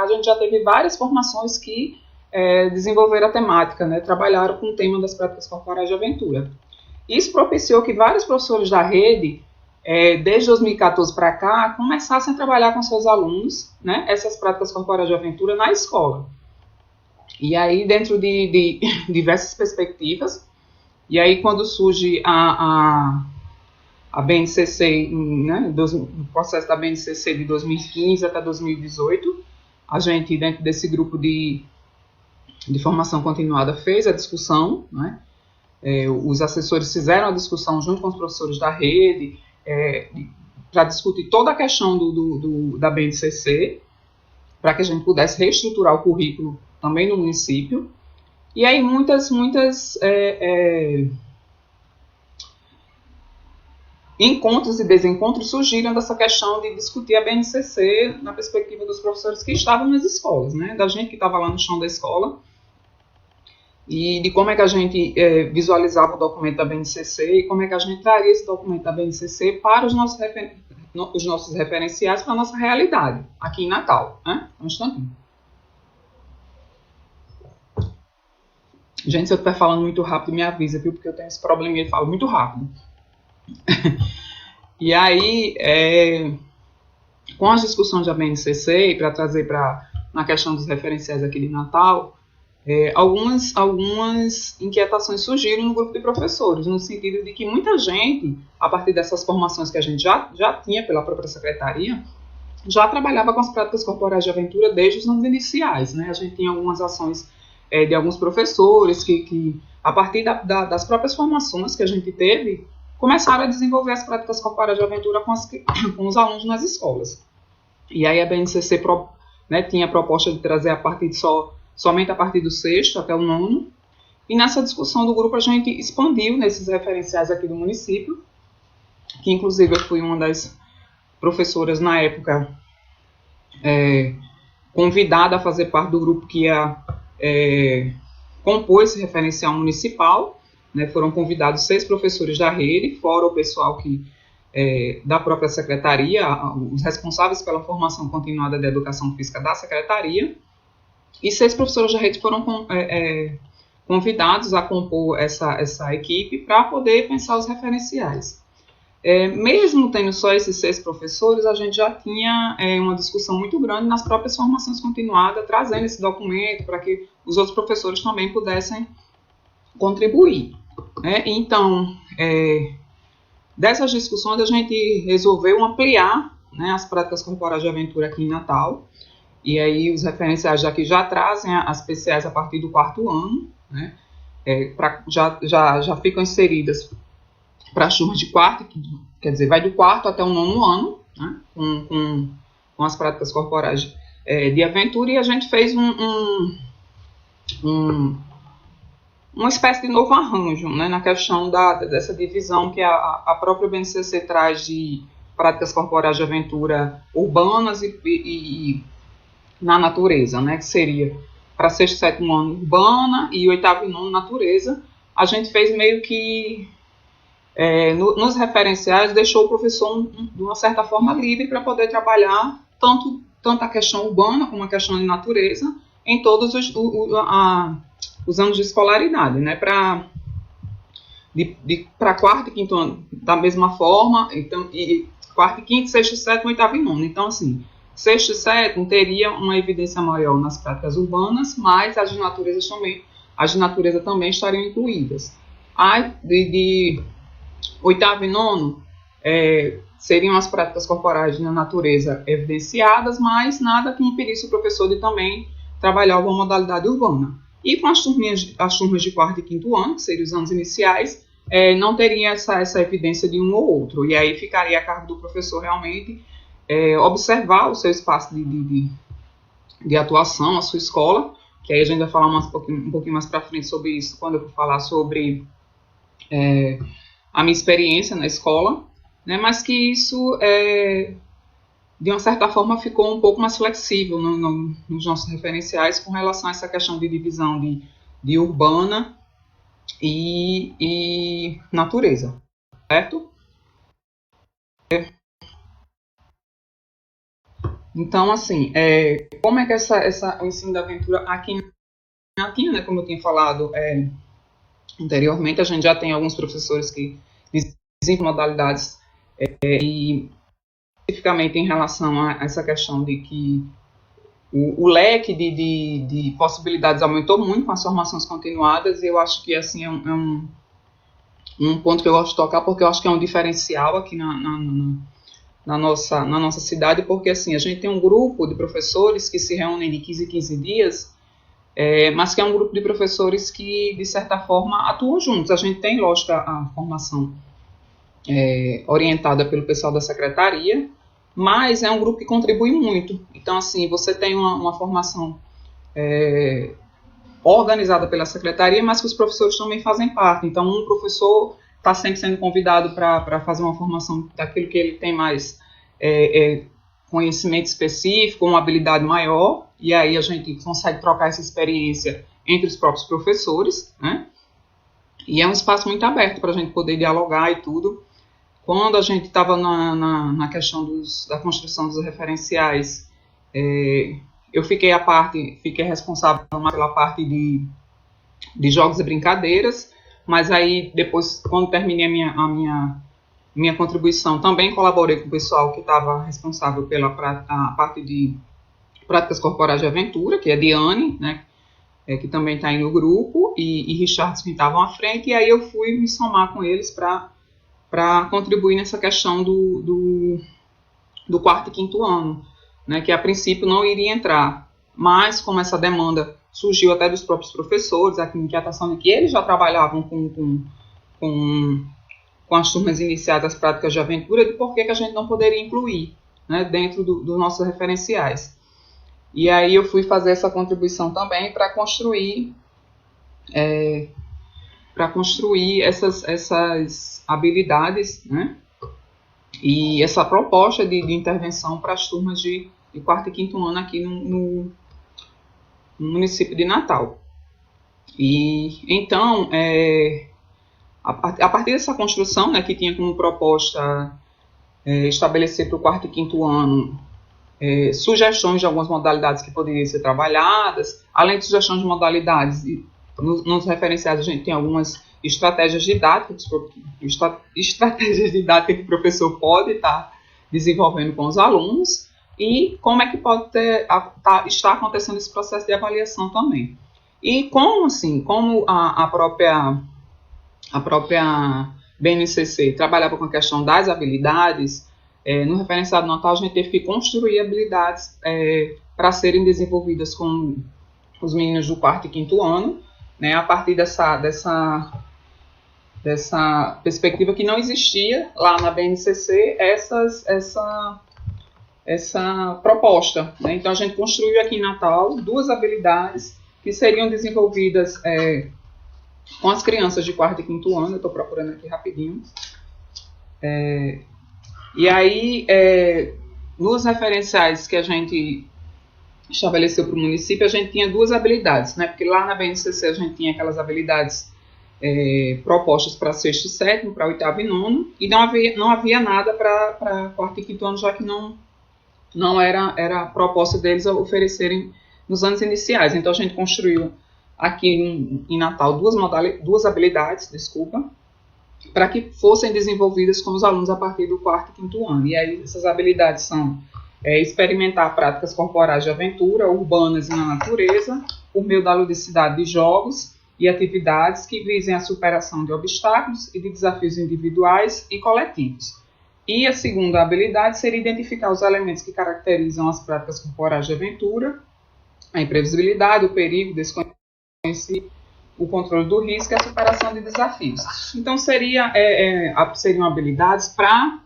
a gente já teve várias formações que desenvolveram a temática, né, trabalharam com o tema das práticas corporais de aventura. Isso propiciou que vários professores da rede, desde 2014 para cá, começassem a trabalhar com seus alunos, né, essas práticas corporais de aventura na escola. E aí, dentro de diversas perspectivas, e aí quando surge a BNCC, né, o processo da BNCC de 2015 até 2018, a gente, dentro desse grupo de formação continuada, fez a discussão, né, os assessores fizeram a discussão junto com os professores da rede, para discutir toda a questão da BNCC, para que a gente pudesse reestruturar o currículo também no município. E aí muitas encontros e desencontros surgiram dessa questão de discutir a BNCC na perspectiva dos professores que estavam nas escolas, né, da gente que estava lá no chão da escola, e de como é que a gente visualizava o documento da BNCC e como é que a gente traria esse documento da BNCC para os nossos referenciais, para a nossa realidade, aqui em Natal, né? Um instantinho. Gente, se eu estiver falando muito rápido, me avisa, viu? Porque eu tenho esse probleminha de falar muito rápido. E aí, com as discussões da BNCC, para trazer na questão dos referenciais aqui de Natal, algumas inquietações surgiram no grupo de professores, no sentido de que muita gente, a partir dessas formações que a gente já tinha pela própria secretaria, já trabalhava com as práticas corporais de aventura desde os anos iniciais, né? A gente tinha algumas ações de alguns professores que a partir das próprias formações que a gente teve, começaram a desenvolver as práticas corporais de aventura com os alunos nas escolas. E aí a BNCC tinha a proposta de trazer somente a partir do 6º até o 9º, e nessa discussão do grupo a gente expandiu nesses referenciais aqui do município, que inclusive eu fui uma das professoras na época convidada a fazer parte do grupo que ia compor esse referencial municipal, né, foram convidados 6 professores da rede, fora o pessoal da própria secretaria, os responsáveis pela formação continuada da educação física da secretaria, e 6 professores da rede foram convidados a compor essa equipe para poder pensar os referenciais. Mesmo tendo só esses 6 professores, a gente já tinha uma discussão muito grande nas próprias formações continuadas, trazendo esse documento para que os outros professores também pudessem contribuir. Então, dessas discussões, a gente resolveu ampliar, né, as práticas corporais de aventura aqui em Natal. E aí os referenciais daqui já trazem as PCAs a partir do 4º ano, né, já ficam inseridas para as turmas de 4º, quer dizer, vai do 4º até o 9º ano, né, com as práticas corporais de aventura, e a gente fez uma espécie de novo arranjo, né, na questão dessa divisão que a própria BNCC traz de práticas corporais de aventura urbanas e na natureza, né, que seria para 6º e 7º ano urbana e 8º e 9º natureza. A gente fez meio que, nos referenciais, deixou o professor, de uma certa forma, livre para poder trabalhar tanto a questão urbana como a questão de natureza em todos os anos de escolaridade, né, para 4º e 5º ano da mesma forma, então, e 4º, 5º, 6º, 7º, 8º e 9º. Então, assim, 6º e 7º teria uma evidência maior nas práticas urbanas, mas as de natureza também estariam incluídas. De 8º e 9º seriam as práticas corporais na natureza evidenciadas, mas nada que impedisse o professor de também trabalhar alguma modalidade urbana. E com as turmas de 4º e 5º ano, que seriam os anos iniciais, não teria essa evidência de um ou outro. E aí ficaria a cargo do professor realmente observar o seu espaço de atuação, a sua escola, que aí a gente vai falar um pouquinho mais para frente sobre isso, quando eu for falar sobre a minha experiência na escola, né, mas que isso, de uma certa forma, ficou um pouco mais flexível nos nossos referenciais com relação a essa questão de divisão de urbana e natureza, certo? Então, assim, como é que o ensino da aventura aqui na Quina, né, como eu tinha falado anteriormente, a gente já tem alguns professores que desenvolvem modalidades e especificamente em relação a essa questão de que o leque de possibilidades aumentou muito com as formações continuadas, e eu acho que assim um ponto que eu gosto de tocar, porque eu acho que é um diferencial aqui na nossa cidade, porque assim, a gente tem um grupo de professores que se reúnem de 15 em 15 dias, mas que é um grupo de professores que, de certa forma, atuam juntos. A gente tem, lógico, a formação orientada pelo pessoal da secretaria, mas é um grupo que contribui muito. Então, assim, você tem uma formação organizada pela secretaria, mas que os professores também fazem parte. Então, um professor está sempre sendo convidado para fazer uma formação daquilo que ele tem mais conhecimento específico, uma habilidade maior, e aí a gente consegue trocar essa experiência entre os próprios professores, né? E é um espaço muito aberto para a gente poder dialogar e tudo. Quando a gente estava na questão da construção dos referenciais, eu fiquei responsável pela parte de jogos e brincadeiras, mas aí depois, quando terminei a minha contribuição, também colaborei com o pessoal que estava responsável pela a parte de práticas corporais de aventura, que é a Diane, né, que também está aí no grupo, e Richardson que estavam à frente, e aí eu fui me somar com eles para contribuir nessa questão do quarto e quinto ano, né, que a princípio não iria entrar, mas como essa demanda surgiu até dos próprios professores, a inquietação de que eles já trabalhavam com as turmas iniciadas das práticas de aventura, de por que a gente não poderia incluir, né, dentro dos nossos referenciais. E aí eu fui fazer essa contribuição também para construir essas habilidades, né, e essa proposta de intervenção para as turmas de quarto e quinto ano aqui no município de Natal. E então, a partir dessa construção, né, que tinha como proposta estabelecer para o quarto e quinto ano sugestões de algumas modalidades que poderiam ser trabalhadas, além de sugestões de modalidades, nos referenciais a gente tem algumas estratégias didáticas que o professor pode estar desenvolvendo com os alunos, e como é que pode estar acontecendo esse processo de avaliação também. E como a própria BNCC trabalhava com a questão das habilidades, no referenciado Natal a gente teve que construir habilidades para serem desenvolvidas com os meninos do quarto e quinto ano, né, a partir dessa perspectiva que não existia lá na BNCC essa proposta, né? Então a gente construiu aqui em Natal 2 habilidades que seriam desenvolvidas com as crianças de quarto e quinto ano. Eu estou procurando aqui rapidinho. E aí, nos referenciais que a gente estabeleceu para o município, a gente tinha 2 habilidades, né? Porque lá na BNCC a gente tinha aquelas habilidades propostas para sexto e sétimo, para oitavo e nono, e não havia nada para quarto e quinto ano, já que não era a proposta deles oferecerem nos anos iniciais. Então a gente construiu aqui em Natal 2 habilidades, para que fossem desenvolvidas com os alunos a partir do quarto e quinto ano. E aí essas habilidades são experimentar práticas corporais de aventura, urbanas e na natureza, por meio da ludicidade de jogos e atividades que visem a superação de obstáculos e de desafios individuais e coletivos. E a segunda habilidade seria identificar os elementos que caracterizam as práticas corporais de aventura, a imprevisibilidade, o perigo, o desconhecido, o controle do risco e a superação de desafios. Então, seriam habilidades para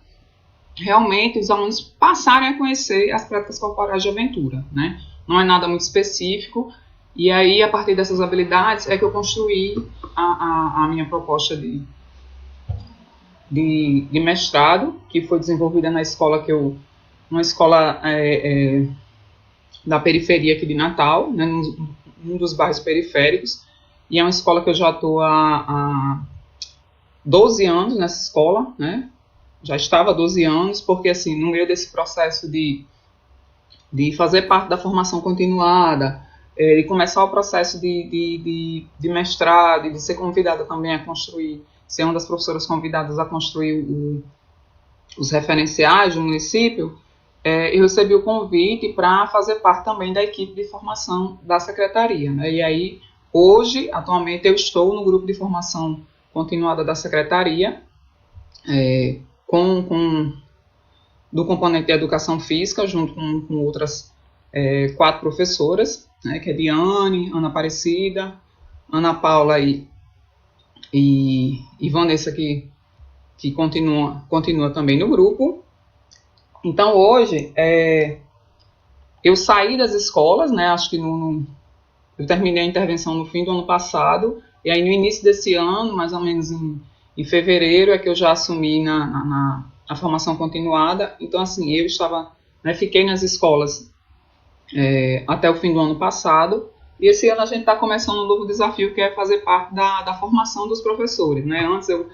realmente os alunos passarem a conhecer as práticas corporais de aventura, né? Não é nada muito específico, e aí, a partir dessas habilidades, é que eu construí a minha proposta de mestrado, que foi desenvolvida na escola uma escola da periferia aqui de Natal, né, num dos bairros periféricos, e é uma escola que eu já estou há 12 anos nessa escola, né? Já estava há 12 anos, porque assim, no meio desse processo de de fazer parte da formação continuada, de começar o processo de mestrado, de ser convidada também a construir, ser uma das professoras convidadas a construir os referenciais do município, eu recebi o convite para fazer parte também da equipe de formação da secretaria, né? E aí, hoje, atualmente, eu estou no grupo de formação continuada da secretaria, do componente de educação física, junto com outras 4 professoras, né, que é Diane, Ana Aparecida, Ana Paula e Vanessa, que continua também no grupo. Então, hoje, eu saí das escolas, né, acho que eu terminei a intervenção no fim do ano passado, e aí no início desse ano, mais ou menos em fevereiro, é que eu já assumi na formação continuada. Então, assim, eu estava, né, fiquei nas escolas até o fim do ano passado, e esse ano a gente está começando um novo desafio, que é fazer parte da formação dos professores, né? Antes eu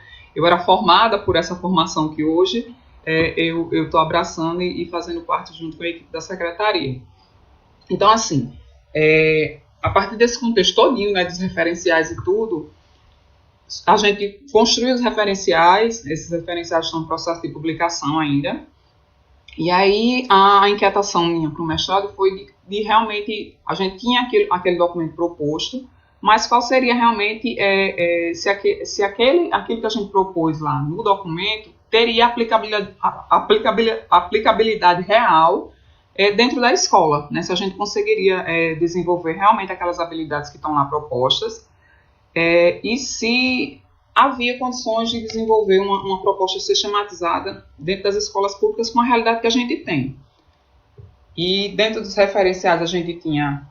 era formada por essa formação que hoje eu estou abraçando e fazendo parte junto com a equipe da secretaria. Então, assim, a partir desse contexto todinho, né, dos referenciais e tudo, a gente construiu os referenciais. Esses referenciais estão em processo de publicação ainda. E aí a inquietação minha para o mestrado foi de realmente, a gente tinha aquele documento proposto, mas qual seria realmente, se aquilo que a gente propôs lá no documento teria aplicabilidade real dentro da escola, né? Se a gente conseguiria desenvolver realmente aquelas habilidades que estão lá propostas, e se havia condições de desenvolver uma proposta sistematizada dentro das escolas públicas com a realidade que a gente tem. E dentro dos referenciais a gente tinha,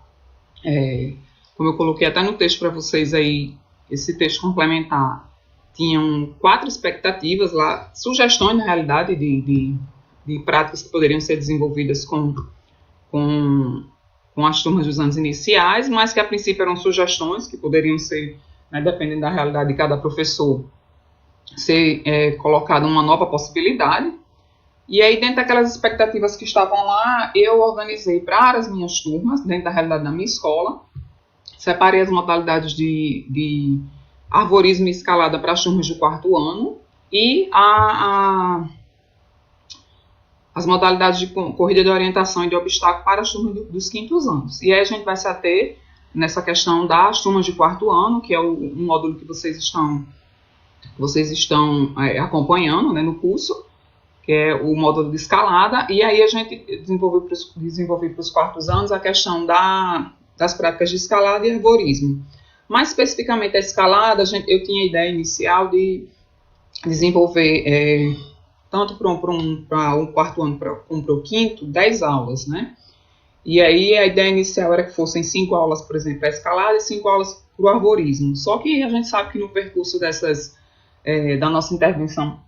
como eu coloquei até no texto para vocês aí, esse texto complementar, tinham 4 expectativas lá, sugestões na realidade de práticas que poderiam ser desenvolvidas com as turmas dos anos iniciais, mas que a princípio eram sugestões que poderiam ser, né, dependendo da realidade de cada professor, ser colocada uma nova possibilidade. E aí, dentro daquelas expectativas que estavam lá, eu organizei para as minhas turmas, dentro da realidade da minha escola, separei as modalidades de arvorismo e escalada para as turmas de 4º ano e as modalidades de corrida de orientação e de obstáculo para as turmas dos 5º anos. E aí a gente vai se ater nessa questão das turmas de 4º ano, que é um módulo que vocês estão acompanhando, né, no curso, que é o módulo de escalada. E aí a gente desenvolveu para os 4º anos a questão das práticas de escalada e arborismo. Mais especificamente a escalada, eu tinha a ideia inicial de desenvolver, tanto para um 4º ano como para o 5º, 10 aulas, né? E aí a ideia inicial era que fossem 5 aulas, por exemplo, para a escalada e 5 aulas para o arborismo. Só que a gente sabe que no percurso da nossa intervenção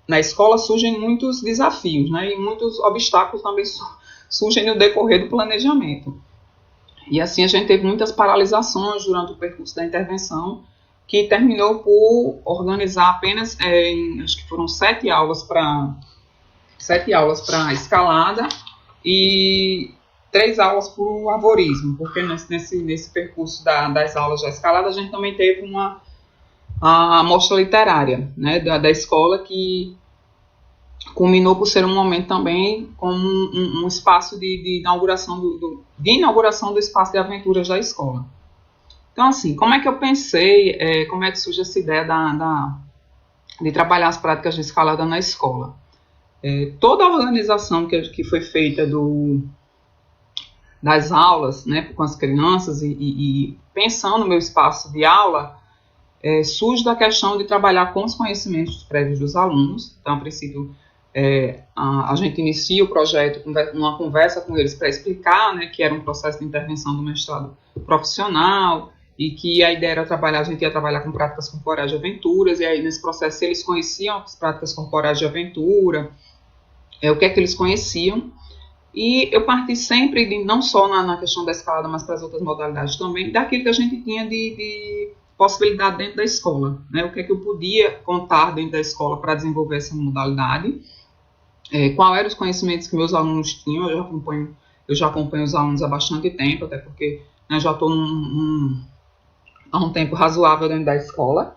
na escola surgem muitos desafios, né? E muitos obstáculos também surgem no decorrer do planejamento. E assim a gente teve muitas paralisações durante o percurso da intervenção, que terminou por organizar apenas, acho que foram 7 aulas para escalada e 3 aulas para o arborismo, porque nesse percurso das aulas da escalada a gente também teve a mostra literária, né, da escola, que culminou por ser um momento também como um espaço de inauguração do espaço de aventuras da escola. Então, assim, como é que eu pensei, como é que surge essa ideia de trabalhar as práticas de escalada na escola? Toda a organização que foi feita das aulas, né, com as crianças e pensando no meu espaço de aula, surge da questão de trabalhar com os conhecimentos prévios dos alunos. Então, a princípio, a gente inicia o projeto numa conversa com eles para explicar, né, que era um processo de intervenção do mestrado profissional e que a ideia era a gente ia trabalhar com práticas corporais de aventuras, e aí nesse processo eles conheciam as práticas corporais de aventura, o que é que eles conheciam, e eu parti sempre, não só na questão da escalada, mas para as outras modalidades também, daquilo que a gente tinha de possibilidade dentro da escola, né? O que é que eu podia contar dentro da escola para desenvolver essa modalidade, quais eram os conhecimentos que meus alunos tinham. Eu já acompanho eu já acompanho os alunos há bastante tempo, até porque, né, já estou há um tempo razoável dentro da escola,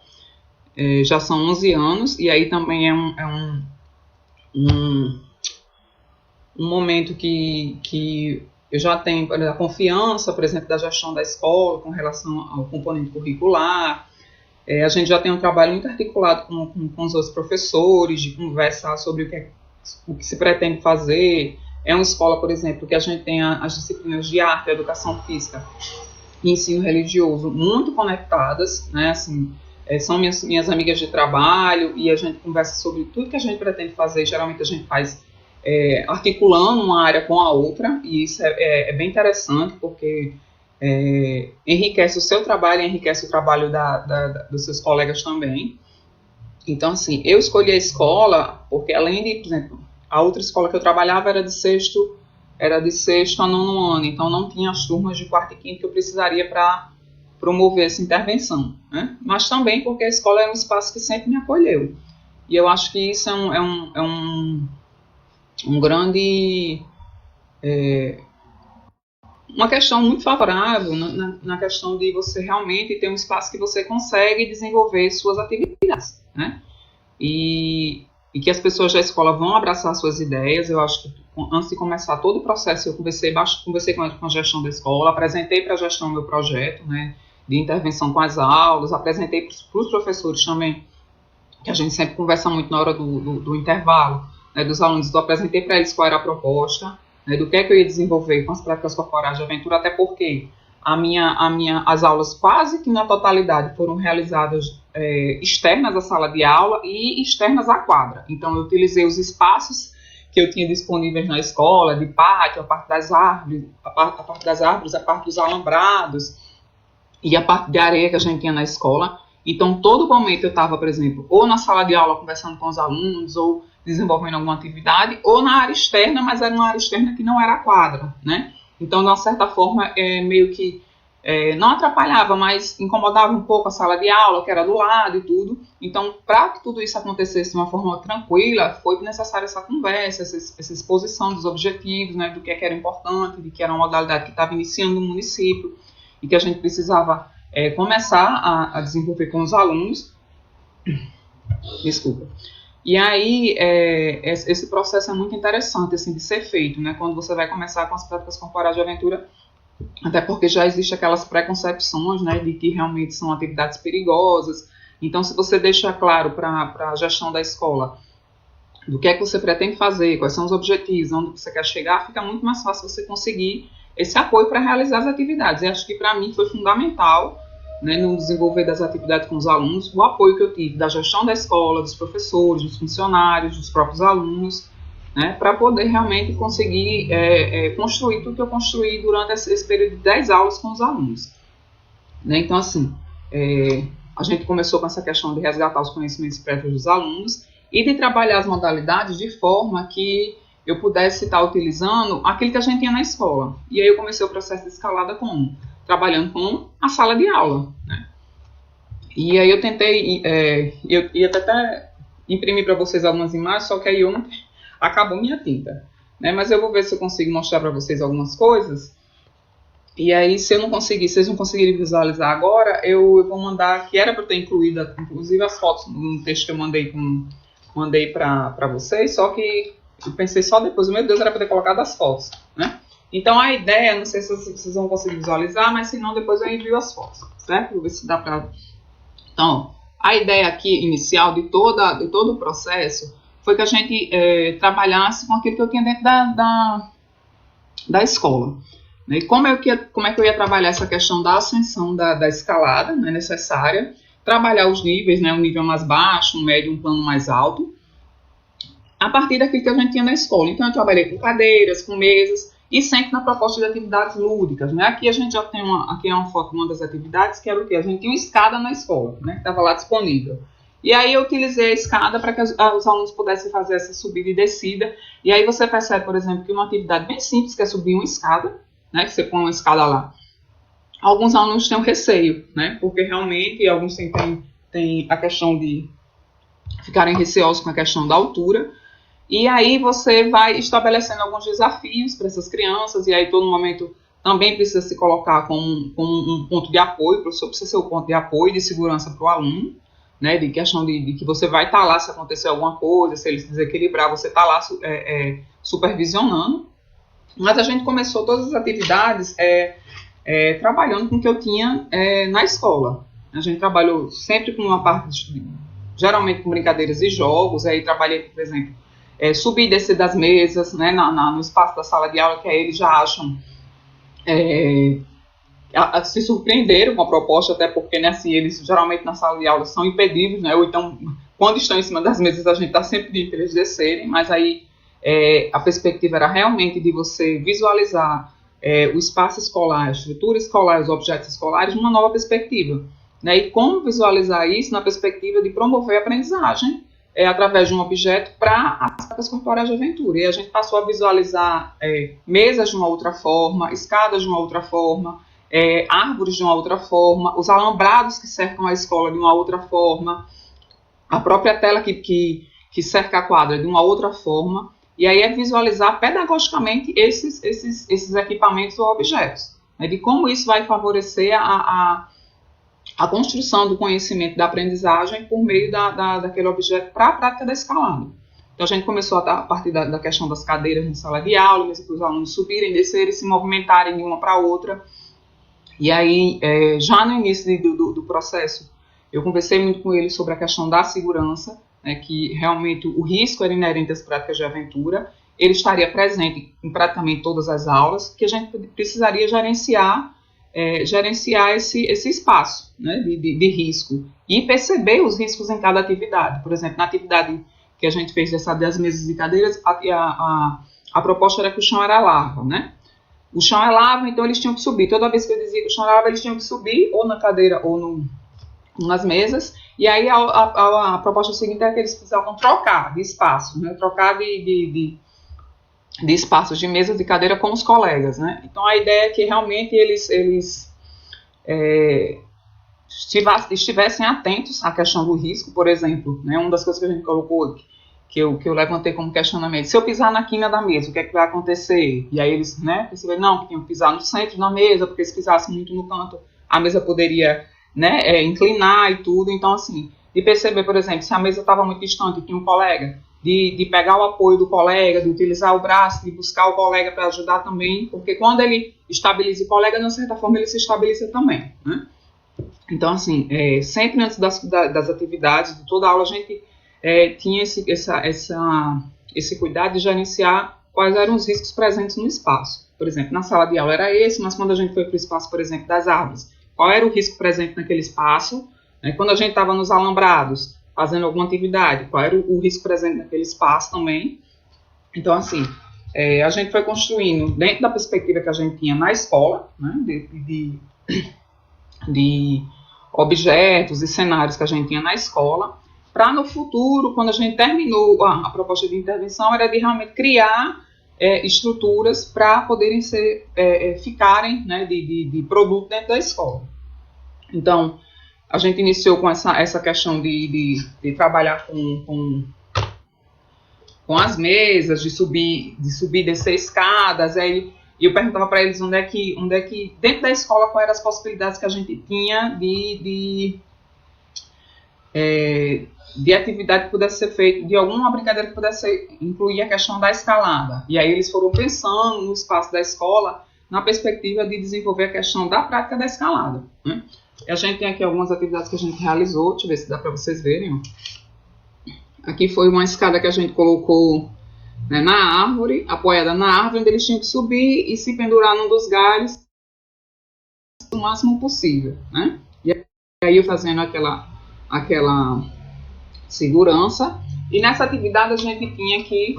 já são 11 anos, e aí também é um momento que eu já tenho a confiança, por exemplo, da gestão da escola com relação ao componente curricular. A gente já tem um trabalho muito articulado com os outros professores, de conversar sobre o que se pretende fazer. É uma escola, por exemplo, que a gente tem as disciplinas de arte, educação física e ensino religioso muito conectadas, né? Assim, são minhas amigas de trabalho, e a gente conversa sobre tudo que a gente pretende fazer. Geralmente a gente faz articulando uma área com a outra, e isso é bem interessante, porque enriquece o seu trabalho e enriquece o trabalho dos seus colegas também. Então, assim, eu escolhi a escola porque, além de, por exemplo, a outra escola que eu trabalhava era de sexto a nono ano, então não tinha as turmas de quarto e quinto que eu precisaria para promover essa intervenção, né? Mas também porque a escola é um espaço que sempre me acolheu. E eu acho que isso é um grande... uma questão muito favorável na questão de você realmente ter um espaço que você consegue desenvolver suas atividades, né? E que as pessoas da escola vão abraçar suas ideias. Eu acho que antes de começar todo o processo, eu conversei com a gestão da escola, apresentei para a gestão o meu projeto, né, de intervenção com as aulas, apresentei para os professores também, que a gente sempre conversa muito na hora do intervalo, né, dos alunos. Eu apresentei para eles qual era a proposta, né, do que é que eu ia desenvolver com as práticas corporais de aventura, até porque as aulas quase que na totalidade foram realizadas externas à sala de aula e externas à quadra. Então, eu utilizei os espaços que eu tinha disponíveis na escola, de pátio, a parte das árvores, a parte dos alambrados e a parte de areia que a gente tinha na escola. Então, todo momento eu estava, por exemplo, ou na sala de aula conversando com os alunos, ou desenvolvendo alguma atividade, ou na área externa, mas era uma área externa que não era a quadra, né? Então, de uma certa forma, meio que não atrapalhava, mas incomodava um pouco a sala de aula, que era do lado e tudo. Então, para que tudo isso acontecesse de uma forma tranquila, foi necessária essa conversa, essa exposição dos objetivos, né, do que era importante, de que era uma modalidade que estava iniciando no município e que a gente precisava começar a desenvolver com os alunos. Desculpa. E aí, esse processo é muito interessante, assim, de ser feito, né, quando você vai começar com as práticas corporais de aventura, até porque já existem aquelas preconcepções, né, de que realmente são atividades perigosas. Então, se você deixa claro para a gestão da escola do que é que você pretende fazer, quais são os objetivos, onde você quer chegar, fica muito mais fácil você conseguir esse apoio para realizar as atividades. E acho que para mim foi fundamental, né, no desenvolver das atividades com os alunos, o apoio que eu tive da gestão da escola, dos professores, dos funcionários, dos próprios alunos, né, para poder realmente conseguir construir tudo que eu construí durante esse período de 10 aulas com os alunos. Né? Então, assim, a gente começou com essa questão de resgatar os conhecimentos prévios dos alunos e de trabalhar as modalidades de forma que eu pudesse estar utilizando aquilo que a gente tinha na escola. E aí eu comecei o processo de escalada trabalhando com a sala de aula. Né? E aí eu tentei, eu ia até imprimir para vocês algumas imagens, só que aí acabou minha tinta, né? Mas eu vou ver se eu consigo mostrar para vocês algumas coisas. E aí, se eu não conseguir, se vocês não conseguirem visualizar agora, eu vou mandar, que era para ter incluído, inclusive as fotos no texto que eu mandei para vocês, só que eu pensei só depois, meu Deus, era para ter colocado as fotos, né? Então, a ideia, não sei se vocês vão conseguir visualizar, mas se não, depois eu envio as fotos, certo? Vou ver se dá para... Então, a ideia aqui, inicial, de todo o processo, foi que a gente trabalhasse com aquilo que eu tinha dentro da escola. Né? E como é que eu ia trabalhar essa questão da ascensão da escalada, né, necessária, trabalhar os níveis, né, um nível mais baixo, um médio, um plano mais alto, a partir daquilo que a gente tinha na escola. Então, eu trabalhei com cadeiras, com mesas, e sempre na proposta de atividades lúdicas. Né? Aqui a gente já tem aqui é uma foto de uma das atividades, que era o quê? A gente tinha uma escada na escola, né, que estava lá disponível. E aí eu utilizei a escada para que os alunos pudessem fazer essa subida e descida. E aí você percebe, por exemplo, que uma atividade bem simples, que é subir uma escada, né, que você põe uma escada lá. Alguns alunos têm um receio, né, porque realmente alguns têm a questão de ficarem receosos com a questão da altura. E aí você vai estabelecendo alguns desafios para essas crianças, e aí todo momento também precisa se colocar como um ponto de apoio, o professor precisa ser o ponto de apoio e de segurança para o aluno, né, de questão de que você vai estar lá se acontecer alguma coisa, se ele se desequilibrar, você está lá supervisionando. Mas a gente começou todas as atividades trabalhando com o que eu tinha na escola. A gente trabalhou sempre com uma parte, geralmente com brincadeiras e jogos, aí trabalhei, por exemplo, subir e descer das mesas, né, no espaço da sala de aula, que aí eles já acham, se surpreenderam com a proposta, até porque, né, assim, eles geralmente na sala de aula são impedidos, né, ou então, quando estão em cima das mesas, a gente está sempre pedindo para eles descerem, mas aí a perspectiva era realmente de você visualizar o espaço escolar, a estrutura escolar, os objetos escolares, numa nova perspectiva, né, e como visualizar isso na perspectiva de promover a aprendizagem através de um objeto para as práticas corporais de aventura. E a gente passou a visualizar mesas de uma outra forma, escadas de uma outra forma, árvores de uma outra forma, os alambrados que cercam a escola de uma outra forma, a própria tela que cerca a quadra de uma outra forma, e aí visualizar pedagogicamente esses equipamentos ou objetos, né, de como isso vai favorecer a construção do conhecimento da aprendizagem por meio daquele objeto para a prática da escalada. Então a gente começou a partir da questão das cadeiras na sala de aula, mesmo para os alunos subirem, descerem, se movimentarem de uma para outra. E aí, já no início do processo, eu conversei muito com eles sobre a questão da segurança, né, que realmente o risco era inerente às práticas de aventura, ele estaria presente em praticamente todas as aulas, que a gente precisaria gerenciar esse espaço, né, de risco e perceber os riscos em cada atividade. Por exemplo, na atividade que a gente fez das mesas e cadeiras, a proposta era que o chão era lava, né? O chão é lava, então eles tinham que subir. Toda vez que eu dizia que o chão era lava, eles tinham que subir ou na cadeira ou nas mesas. E aí a proposta seguinte era que eles precisavam trocar de espaço, né? Trocar de espaços de mesa e cadeira com os colegas, né? Então a ideia é que realmente eles estivessem atentos à questão do risco. Por exemplo, né, uma das coisas que a gente colocou, que eu levantei como questionamento: se eu pisar na quina da mesa, o que é que vai acontecer? E aí eles, né, perceberam, não, que tinham que pisar no centro da mesa, porque se pisasse muito no canto, a mesa poderia, né, inclinar e tudo. Então, assim, de perceber, por exemplo, se a mesa estava muito distante e tinha um colega, de pegar o apoio do colega, de utilizar o braço, de buscar o colega para ajudar também, porque quando ele estabiliza o colega, de uma certa forma, ele se estabiliza também, né? Então, assim, sempre antes das atividades, de toda a aula, a gente tinha esse cuidado de gerenciar quais eram os riscos presentes no espaço. Por exemplo, na sala de aula era esse, mas quando a gente foi para o espaço, por exemplo, das árvores, qual era o risco presente naquele espaço, né? Quando a gente estava nos alambrados, fazendo alguma atividade, qual era o risco presente naquele espaço também. Então, assim, a gente foi construindo, dentro da perspectiva que a gente tinha na escola, né, de objetos e cenários que a gente tinha na escola, para no futuro, quando a gente terminou a proposta de intervenção, era de realmente criar estruturas para poderem ficarem, né, de produto dentro da escola. Então, a gente iniciou com essa questão de trabalhar com as mesas, de subir e descer escadas. Aí eu perguntava para eles onde é que, dentro da escola, quais eram as possibilidades que a gente tinha de atividade que pudesse ser feita, de alguma brincadeira que pudesse incluir a questão da escalada. E aí eles foram pensando no espaço da escola, na perspectiva de desenvolver a questão da prática da escalada, né? A gente tem aqui algumas atividades que a gente realizou, deixa eu ver se dá para vocês verem. Aqui foi uma escada que a gente colocou, né, na árvore, apoiada na árvore, onde eles tinham que subir e se pendurar num dos galhos o máximo possível, né? E aí eu fazendo aquela segurança. E nessa atividade a gente tinha aqui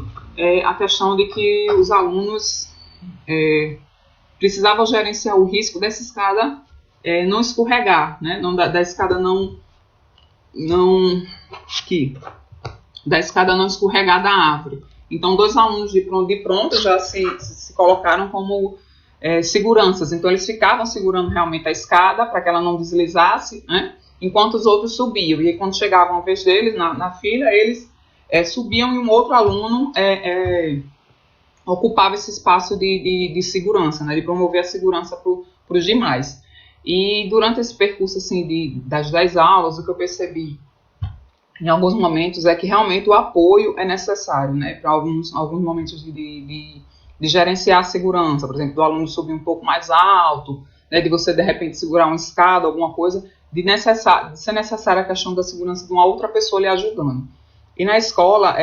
a questão de que os alunos precisavam gerenciar o risco dessa escada não escorregar, né? Da escada da escada não escorregar da árvore. Então, 2 alunos de pronto já se colocaram como seguranças. Então, eles ficavam segurando realmente a escada para que ela não deslizasse, né? Enquanto os outros subiam. E aí, quando chegavam a vez deles na fila, eles subiam e um outro aluno ocupava esse espaço de segurança, né, de promover a segurança para os demais. E durante esse percurso assim, das 10 aulas, o que eu percebi em alguns momentos é que realmente o apoio é necessário, né, para alguns momentos de gerenciar a segurança, por exemplo, do aluno subir um pouco mais alto, né, de você de repente segurar uma escada, alguma coisa, de ser necessária a questão da segurança de uma outra pessoa lhe ajudando. E na escola,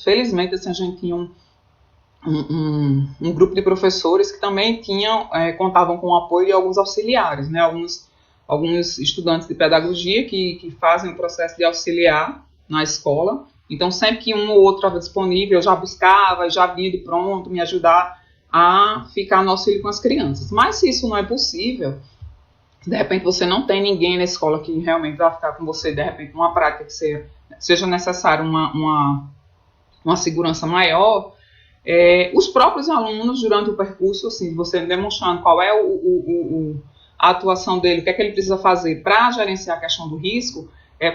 felizmente, assim, a gente tinha um grupo de professores que também contavam com o apoio de alguns auxiliares, né, alguns estudantes de pedagogia que fazem o processo de auxiliar na escola. Então, sempre que um ou outro estava disponível, eu já buscava, já via de pronto, me ajudar a ficar no auxílio com as crianças. Mas se isso não é possível, de repente você não tem ninguém na escola que realmente vai ficar com você, de repente numa prática que seja necessário uma segurança maior, os próprios alunos, durante o percurso, assim, você demonstrando qual é a atuação dele, o que é que ele precisa fazer para gerenciar a questão do risco,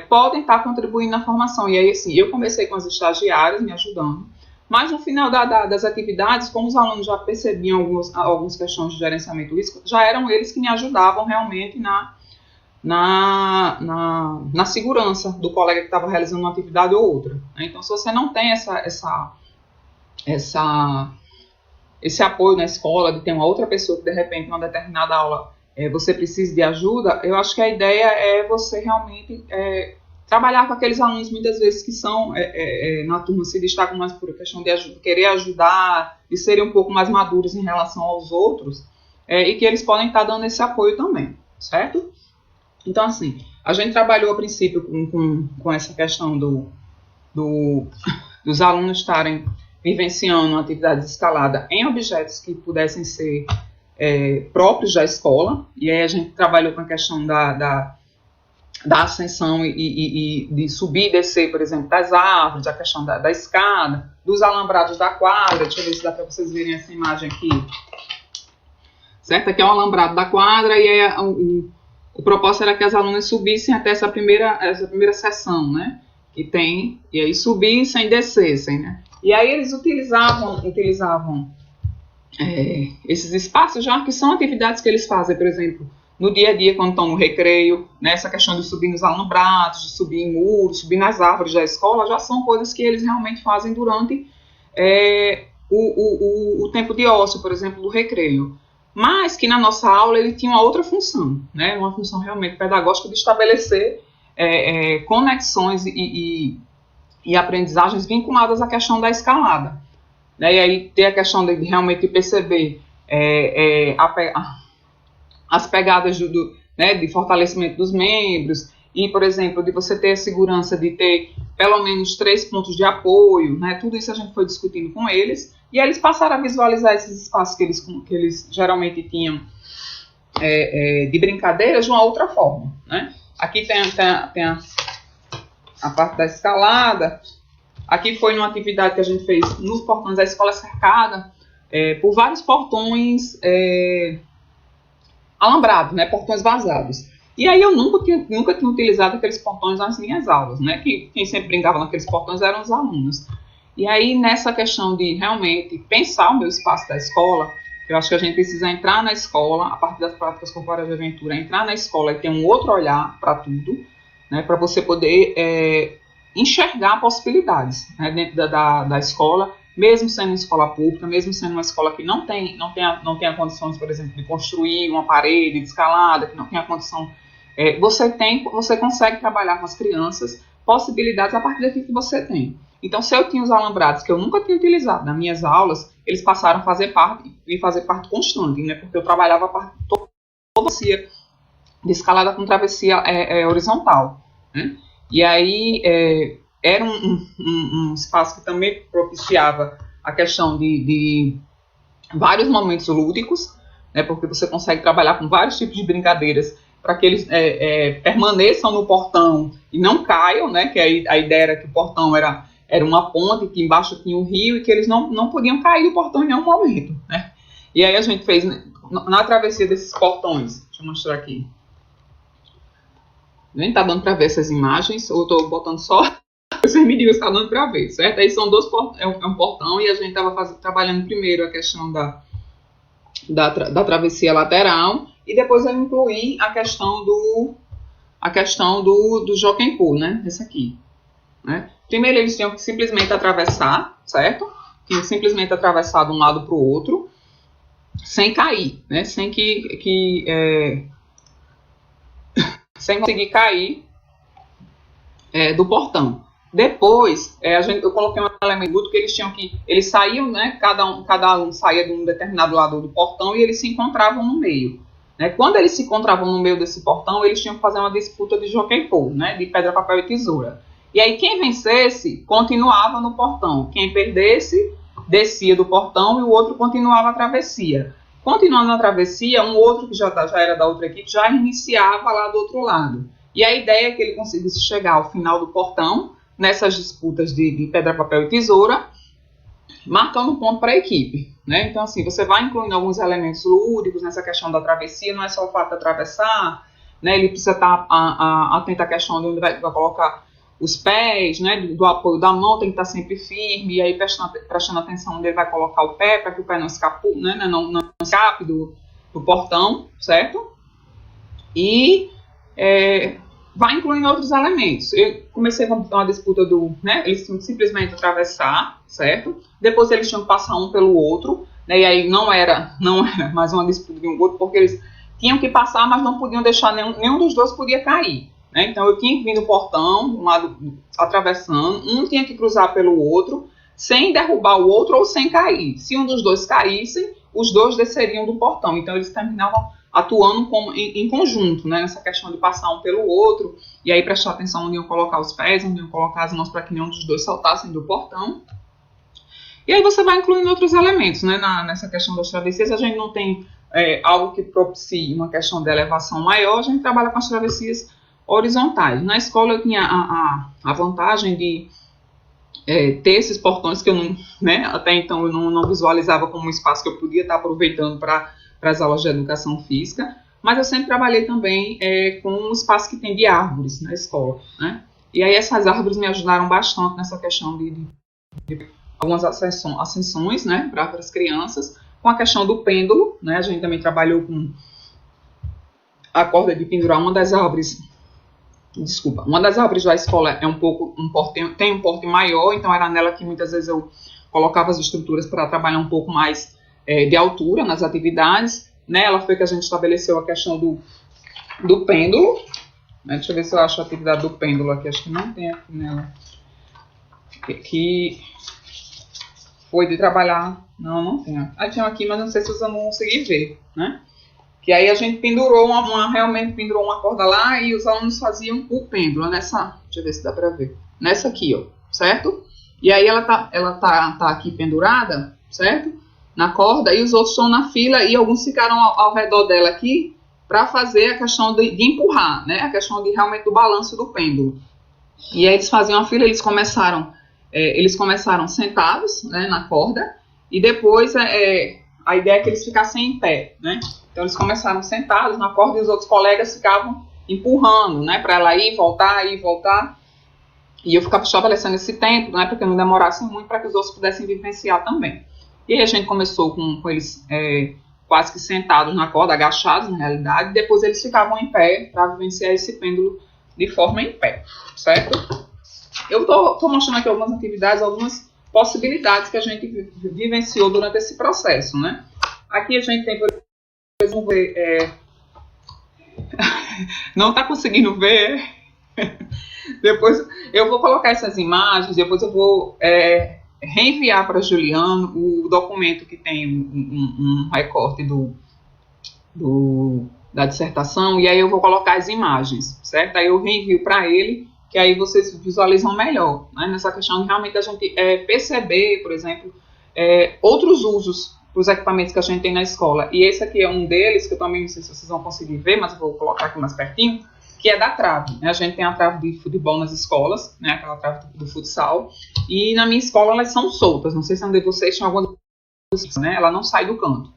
podem estar contribuindo na formação. E aí, assim, eu comecei com as estagiárias me ajudando, mas no final das atividades, como os alunos já percebiam algumas questões de gerenciamento do risco, já eram eles que me ajudavam realmente na segurança do colega que estava realizando uma atividade ou outra, né? Então, se você não tem esse apoio na escola, de ter uma outra pessoa que de repente, em uma determinada aula, você precisa de ajuda, eu acho que a ideia é você realmente trabalhar com aqueles alunos, muitas vezes, que são, na turma, se destacam mais por questão de querer ajudar, de serem um pouco mais maduros em relação aos outros, e que eles podem estar dando esse apoio também, certo? Então, assim, a gente trabalhou a princípio com essa questão dos alunos estarem vivenciando uma atividade de escalada em objetos que pudessem ser próprios da escola, e aí a gente trabalhou com a questão da ascensão e de subir e descer, por exemplo, das árvores, a questão da escada, dos alambrados da quadra. Deixa eu ver se dá para vocês verem essa imagem aqui. Certo? Aqui é o alambrado da quadra, e aí o propósito era que as alunas subissem até essa primeira seção, né, que tem, e aí subissem e descessem, né. E aí eles utilizavam esses espaços já que são atividades que eles fazem, por exemplo, no dia a dia, quando estão no recreio, né, essa questão de subir nos alambrados, de subir em muros, subir nas árvores da escola, já são coisas que eles realmente fazem durante o tempo de ócio, por exemplo, do recreio. Mas que na nossa aula ele tinha uma outra função, né, uma função realmente pedagógica de estabelecer conexões e aprendizagens vinculadas à questão da escalada, né, e aí ter a questão de realmente perceber as pegadas de fortalecimento dos membros, e, por exemplo, de você ter a segurança de ter pelo menos 3 pontos de apoio, né, tudo isso a gente foi discutindo com eles, e aí eles passaram a visualizar esses espaços que eles geralmente tinham de brincadeiras de uma outra forma, né. Aqui tem a parte da escalada. Aqui foi numa atividade que a gente fez nos portões da escola cercada por vários portões alambrados, né, portões vazados. E aí eu nunca tinha utilizado aqueles portões nas minhas aulas, né, que quem sempre brincava naqueles portões eram os alunos. E aí nessa questão de realmente pensar o meu espaço da escola, eu acho que a gente precisa entrar na escola, a partir das práticas corporais de aventura, entrar na escola e ter um outro olhar para tudo, né, para você poder enxergar possibilidades, né, dentro da escola, mesmo sendo uma escola pública, mesmo sendo uma escola que não tenha condições, por exemplo, de construir uma parede de escalada, que não tenha condição, você consegue trabalhar com as crianças possibilidades a partir daquilo que você tem. Então, se eu tinha os alambrados que eu nunca tinha utilizado nas minhas aulas, eles passaram a fazer parte constante, né, porque eu trabalhava a parte toda de escalada com travessia horizontal, né? E aí era um espaço que também propiciava a questão de vários momentos lúdicos, né, porque você consegue trabalhar com vários tipos de brincadeiras para que eles permaneçam no portão e não caiam, né, que a ideia era que o portão era uma ponte, que embaixo tinha um rio e que eles não podiam cair do portão em nenhum momento, né. E aí a gente fez, na travessia desses portões, deixa eu mostrar aqui. Nem tá dando para ver essas imagens, ou estou botando só Depois vocês me digam se está dando para ver, certo? Aí são é um portão e a gente estava trabalhando primeiro a questão da travessia lateral e depois eu incluí a questão do jockey pool, né? Esse aqui, né? Primeiro eles tinham que simplesmente atravessar, certo? Tinham que simplesmente atravessar de um lado para o outro, sem cair, né? Sem conseguir cair do portão. Depois, eu coloquei um elemento que eles saíam, né? Cada aluno saía de um determinado lado do portão e eles se encontravam no meio. Né? Quando eles se encontravam no meio desse portão, eles tinham que fazer uma disputa de jockey pool, né? De pedra, papel e tesoura. E aí quem vencesse continuava no portão. Quem perdesse descia do portão e o outro continuava a travessia. Continuando a travessia, um outro que já era da outra equipe já iniciava lá do outro lado. E a ideia é que ele conseguisse chegar ao final do portão, nessas disputas de pedra, papel e tesoura, marcando um ponto para a equipe. Né? Então, assim, você vai incluindo alguns elementos lúdicos nessa questão da travessia, não é só o fato de atravessar, né? Ele precisa estar atento à questão de onde vai colocar os pés, né? Do apoio da mão, tem que estar sempre firme, e aí prestando atenção onde ele vai colocar o pé, para que o pé não escape, né? não escape do portão, certo? E vai incluindo outros elementos. Eu comecei com uma disputa né? Eles tinham que simplesmente atravessar, certo? Depois eles tinham que passar um pelo outro, né? E aí não era mais uma disputa de um outro, porque eles tinham que passar, mas não podiam deixar nenhum dos dois podia cair. Né? Então eu tinha que vir do portão, de um lado atravessando, um tinha que cruzar pelo outro, sem derrubar o outro ou sem cair. Se um dos dois caísse, os dois desceriam do portão. Então eles terminavam atuando em conjunto, né? Nessa questão de passar um pelo outro, e aí prestar atenção onde iam colocar os pés, onde iam colocar as mãos para que nenhum dos dois saltassem do portão. E aí você vai incluindo outros elementos, né? Nessa questão das travessias, a gente não tem algo que propicie uma questão de elevação maior, a gente trabalha com as travessias horizontais. Na escola eu tinha a vantagem de ter esses portões que eu não, né? Até então eu não visualizava como um espaço que eu podia estar aproveitando para as aulas de educação física, mas eu sempre trabalhei também com um espaço que tem de árvores na escola, né? E aí essas árvores me ajudaram bastante nessa questão de algumas ascensões, né, para as crianças, com a questão do pêndulo, né? A gente também trabalhou com a corda de pendurar uma das árvores da escola tem um porte maior, então era nela que muitas vezes eu colocava as estruturas para trabalhar um pouco mais de altura nas atividades. Nela foi que a gente estabeleceu a questão do pêndulo. Né? Deixa eu ver se eu acho a atividade do pêndulo aqui, acho que não tem aqui nela. Que foi de trabalhar... Não tem. Tinha aqui, mas não sei se vocês vão conseguir ver, né? Que aí a gente realmente pendurou uma corda lá e os alunos faziam o pêndulo nessa... Deixa eu ver se dá para ver. Nessa aqui, ó, certo? E aí ela tá aqui pendurada, certo? Na corda, e os outros estão na fila e alguns ficaram ao redor dela aqui para fazer a questão de empurrar, né? A questão realmente do balanço do pêndulo. E aí eles faziam a fila, eles começaram sentados, né, na corda, e depois a ideia é que eles ficassem em pé, né? Então eles começaram sentados na corda e os outros colegas ficavam empurrando, né, para ela ir, voltar. E eu ficava estabelecendo esse tempo, né, para que não demorasse muito, para que os outros pudessem vivenciar também. E aí a gente começou com eles quase que sentados na corda, agachados na realidade, e depois eles ficavam em pé para vivenciar esse pêndulo de forma em pé, certo? Eu estou mostrando aqui algumas atividades, algumas possibilidades que a gente vivenciou durante esse processo, né? Aqui a gente tem, por exemplo, não está conseguindo ver? Depois eu vou colocar essas imagens, depois eu vou reenviar para Juliano o documento que tem um recorte da dissertação, e aí eu vou colocar as imagens, certo? Aí eu reenvio para ele, que aí vocês visualizam melhor, né? Nessa questão de realmente a gente perceber, por exemplo, outros usos para os equipamentos que a gente tem na escola. E esse aqui é um deles, que eu também não sei se vocês vão conseguir ver, mas eu vou colocar aqui mais pertinho, que é da trave. Né? A gente tem a trave de futebol nas escolas, né? Aquela trave do futsal, e na minha escola elas são soltas, não sei se onde vocês tinham alguma coisa, né? Ela não sai do canto.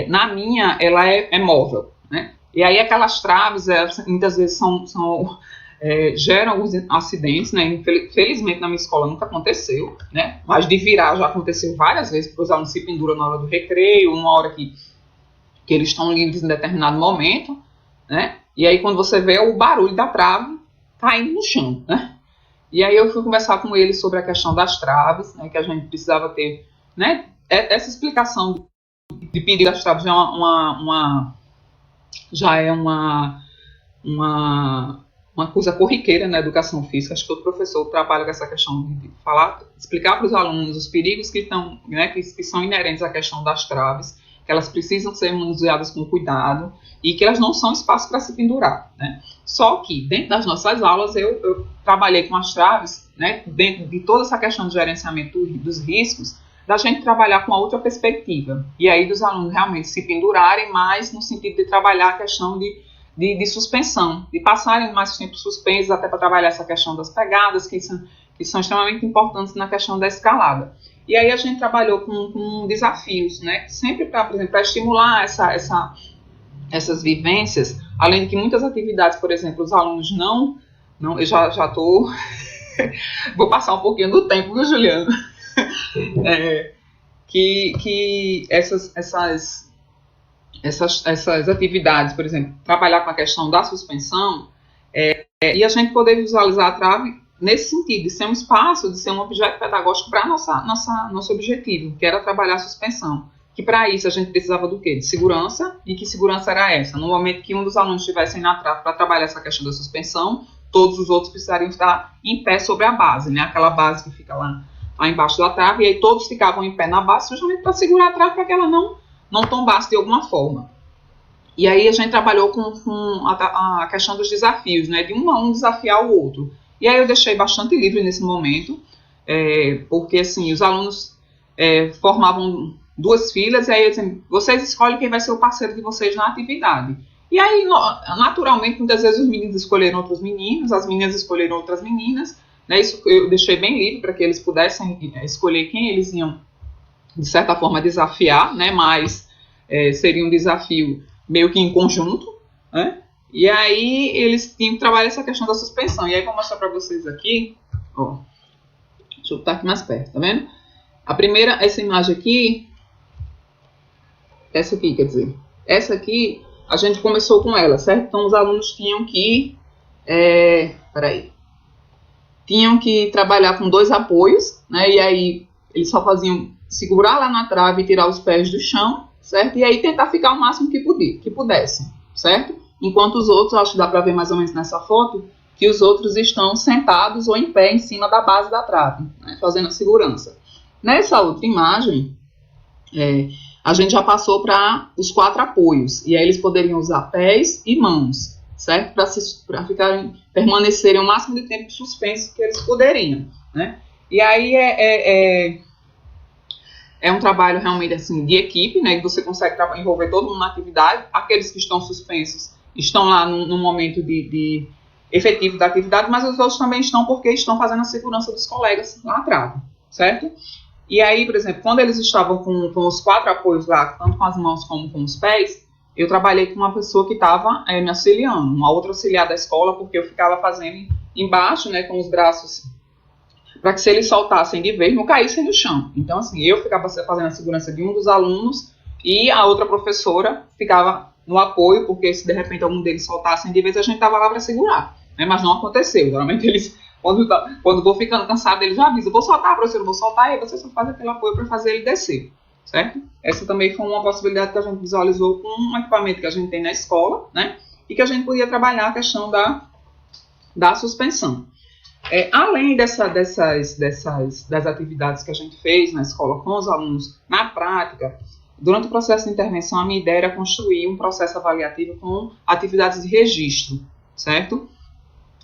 Na minha, ela é móvel, né? E aí aquelas traves, muitas vezes são geram alguns acidentes, né? Felizmente na minha escola nunca aconteceu, né? Mas de virar já aconteceu várias vezes, porque os alunos se penduram na hora do recreio, uma hora que eles estão livres em determinado momento, né? E aí quando você vê o barulho da trave caindo no chão, né? E aí eu fui conversar com eles sobre a questão das traves, né? Que a gente precisava ter, né? Essa explicação de perigo das traves já é uma coisa corriqueira na educação física. Acho que todo professor trabalha com essa questão de explicar para os alunos os perigos que estão, né, que são inerentes à questão das traves, que elas precisam ser manuseadas com cuidado e que elas não são espaço para se pendurar, né? Só que dentro das nossas aulas eu trabalhei com as traves, né, dentro de toda essa questão de gerenciamento dos riscos, da gente trabalhar com a outra perspectiva, e aí dos alunos realmente se pendurarem mais no sentido de trabalhar a questão de suspensão, de passarem mais tempo suspensos até para trabalhar essa questão das pegadas, que são extremamente importantes na questão da escalada. E aí a gente trabalhou com desafios, né, sempre para, por exemplo, para estimular essas vivências, além de que muitas atividades, por exemplo, os alunos não eu já estou, vou passar um pouquinho do tempo, viu, Juliano? Que essas atividades, por exemplo, trabalhar com a questão da suspensão, e a gente poder visualizar a trave nesse sentido, de ser um espaço, de ser um objeto pedagógico para nosso objetivo, que era trabalhar a suspensão. Que para isso a gente precisava do quê? De segurança, e que segurança era essa? No momento que um dos alunos estivesse na trave para trabalhar essa questão da suspensão, todos os outros precisariam estar em pé sobre a base, né? Aquela base que fica lá embaixo da trave, e aí todos ficavam em pé na base, justamente para segurar a trave, para que ela não tombasse de alguma forma. E aí a gente trabalhou com a questão dos desafios, né? De um a um desafiar o outro. E aí eu deixei bastante livre nesse momento, porque assim, os alunos formavam duas filas, e aí assim, vocês escolhem quem vai ser o parceiro de vocês na atividade. E aí, naturalmente, muitas vezes os meninos escolheram outros meninos, as meninas escolheram outras meninas, né? Isso eu deixei bem livre para que eles pudessem escolher quem eles iam, de certa forma, desafiar, né? Mas seria um desafio meio que em conjunto, né? E aí eles tinham que trabalhar essa questão da suspensão. E aí vou mostrar para vocês aqui, ó, deixa eu botar aqui mais perto, tá vendo? A primeira, essa imagem aqui, essa aqui, a gente começou com ela, certo? Então os alunos tinham que, tinham que trabalhar com 2 apoios, né? E aí eles só faziam segurar lá na trave e tirar os pés do chão, certo? E aí tentar ficar o máximo que pudessem, certo? Enquanto os outros, acho que dá para ver mais ou menos nessa foto, que os outros estão sentados ou em pé em cima da base da trave, né? Fazendo a segurança. Nessa outra imagem, a gente já passou para os 4 apoios, e aí eles poderiam usar pés e mãos, certo? Para permanecerem o máximo de tempo suspenso que eles poderiam, né? E aí é um trabalho realmente assim de equipe, né? Que você consegue envolver todo mundo na atividade. Aqueles que estão suspensos estão lá no momento de efetivo da atividade, mas os outros também estão porque estão fazendo a segurança dos colegas lá atrás, certo? E aí, por exemplo, quando eles estavam com os 4 apoios lá, tanto com as mãos como com os pés, eu trabalhei com uma pessoa que estava me auxiliando, uma outra auxiliar da escola, porque eu ficava fazendo embaixo, né, com os braços, para que se eles soltassem de vez, não caíssem no chão. Então, assim, eu ficava fazendo a segurança de um dos alunos e a outra professora ficava no apoio, porque se de repente algum deles soltassem de vez, a gente estava lá para segurar, né, mas não aconteceu. Geralmente eles, quando vou ficando cansado, eles já avisam, vou soltar, professor, vou soltar, e aí você só faz aquele apoio para fazer ele descer, certo? Essa também foi uma possibilidade que a gente visualizou com um equipamento que a gente tem na escola, né, e que a gente podia trabalhar a questão da suspensão. Além das atividades que a gente fez na escola com os alunos, na prática, durante o processo de intervenção, a minha ideia era construir um processo avaliativo com atividades de registro, certo?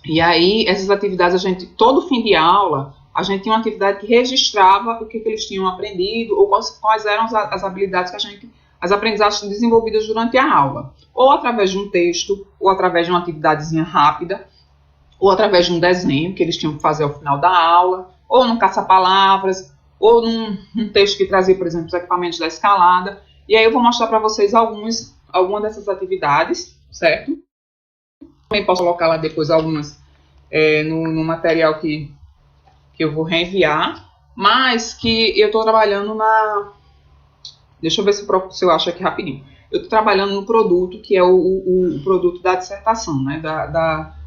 E aí, essas atividades, todo fim de aula, a gente tinha uma atividade que registrava o que eles tinham aprendido, ou quais eram as habilidades as aprendizagens desenvolvidas durante a aula, ou através de um texto, ou através de uma atividadezinha rápida, ou através de um desenho que eles tinham que fazer ao final da aula, ou num caça-palavras, ou num texto que trazia, por exemplo, os equipamentos da escalada. E aí eu vou mostrar para vocês algumas dessas atividades, certo? Também posso colocar lá depois algumas no material que eu vou reenviar, mas que eu estou trabalhando na... Deixa eu ver se eu acho aqui rapidinho. Eu estou trabalhando no produto que é o produto da dissertação, né,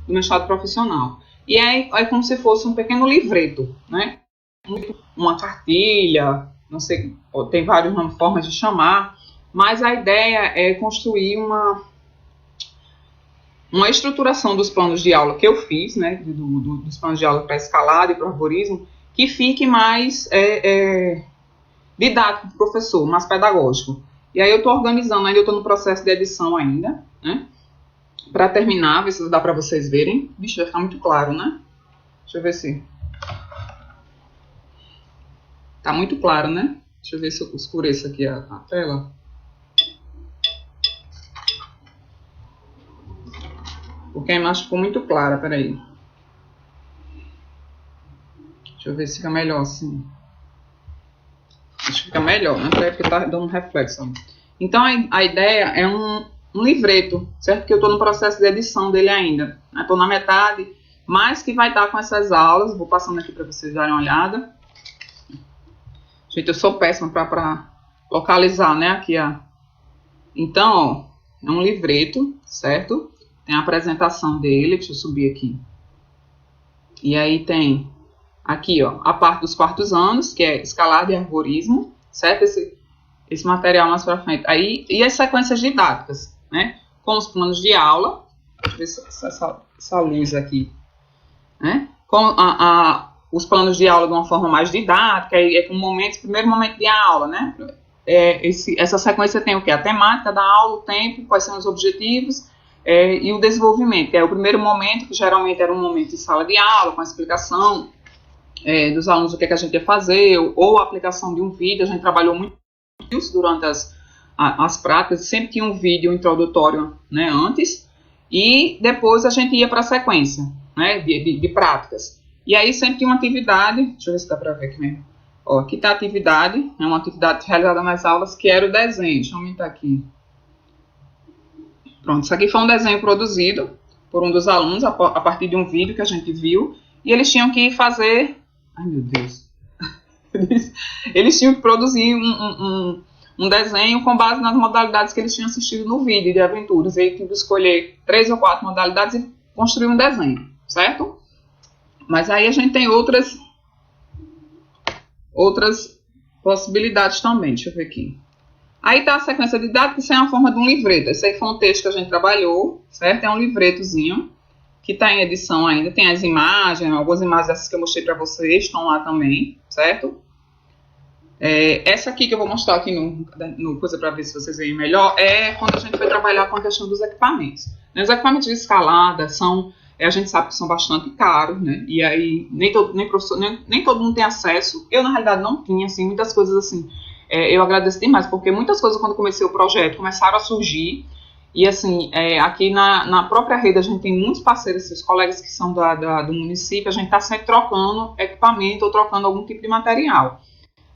do mestrado profissional. E é como se fosse um pequeno livreto, né? Uma cartilha, não sei, tem várias formas de chamar, mas a ideia é construir uma estruturação dos planos de aula que eu fiz, né, dos planos de aula para escalada e para arborismo, que fique mais didático para o professor, mais pedagógico. E aí eu estou organizando, ainda estou no processo de edição ainda, né, para terminar, ver se dá para vocês verem. Vixe, vai ficar muito claro, né? Deixa eu ver se... Tá muito claro, né? Deixa eu ver se eu escureço aqui a tela. Porque a imagem ficou muito clara, peraí. Deixa eu ver se fica melhor assim. Acho que fica melhor, né? Porque tá dando reflexo. Então a ideia é um livreto, certo? Que eu estou no processo de edição dele ainda. Estou na metade, mas que vai estar com essas aulas. Vou passando aqui para vocês darem uma olhada. Gente, eu sou péssima para localizar, né? Aqui, ó. Então, ó, é um livreto, certo? Tem a apresentação dele, deixa eu subir aqui. E aí tem aqui, ó, a parte dos quartos anos, que é escalada e arborismo, certo? Esse material mais para frente. Aí, e as sequências didáticas, né? Com os planos de aula. Deixa eu ver se essa luz aqui, né? Com os planos de aula de uma forma mais didática, é com primeiro momento de aula, né? Essa sequência tem o quê? A temática da aula, o tempo, quais são os objetivos, e o desenvolvimento, que é o primeiro momento, que geralmente era um momento de sala de aula, com a explicação dos alunos do que a gente ia fazer, ou a aplicação de um vídeo. A gente trabalhou muito isso durante as práticas, sempre tinha um vídeo introdutório, né, antes, e depois a gente ia para a sequência, né, de práticas. E aí sempre tinha uma atividade, deixa eu ver se dá para ver aqui mesmo. Ó, aqui está a atividade, é uma atividade realizada nas aulas, que era o desenho. Deixa eu aumentar aqui. Pronto, isso aqui foi um desenho produzido por um dos alunos, a partir de um vídeo que a gente viu, e eles tinham que fazer... Ai, meu Deus. Eles tinham que produzir um desenho com base nas modalidades que eles tinham assistido no vídeo de aventuras. E aí tinham que escolher 3 ou 4 modalidades e construir um desenho, certo? Mas aí a gente tem outras possibilidades também. Deixa eu ver aqui. Aí está a sequência didática, isso é uma forma de um livreto. Esse aí foi um texto que a gente trabalhou, certo? É um livretozinho que está em edição ainda. Tem as imagens, algumas imagens dessas que eu mostrei para vocês, estão lá também, certo? Essa aqui que eu vou mostrar aqui no coisa para ver se vocês veem melhor, é quando a gente foi trabalhar com a questão dos equipamentos. Os equipamentos de escalada a gente sabe que são bastante caros, né? E aí nem todo mundo tem acesso. Eu, na realidade, não tinha, assim, muitas coisas assim. Eu agradeço demais, porque muitas coisas, quando comecei o projeto, começaram a surgir. E, assim, aqui na própria rede, a gente tem muitos parceiros, os colegas que são do município, a gente está sempre trocando equipamento ou trocando algum tipo de material.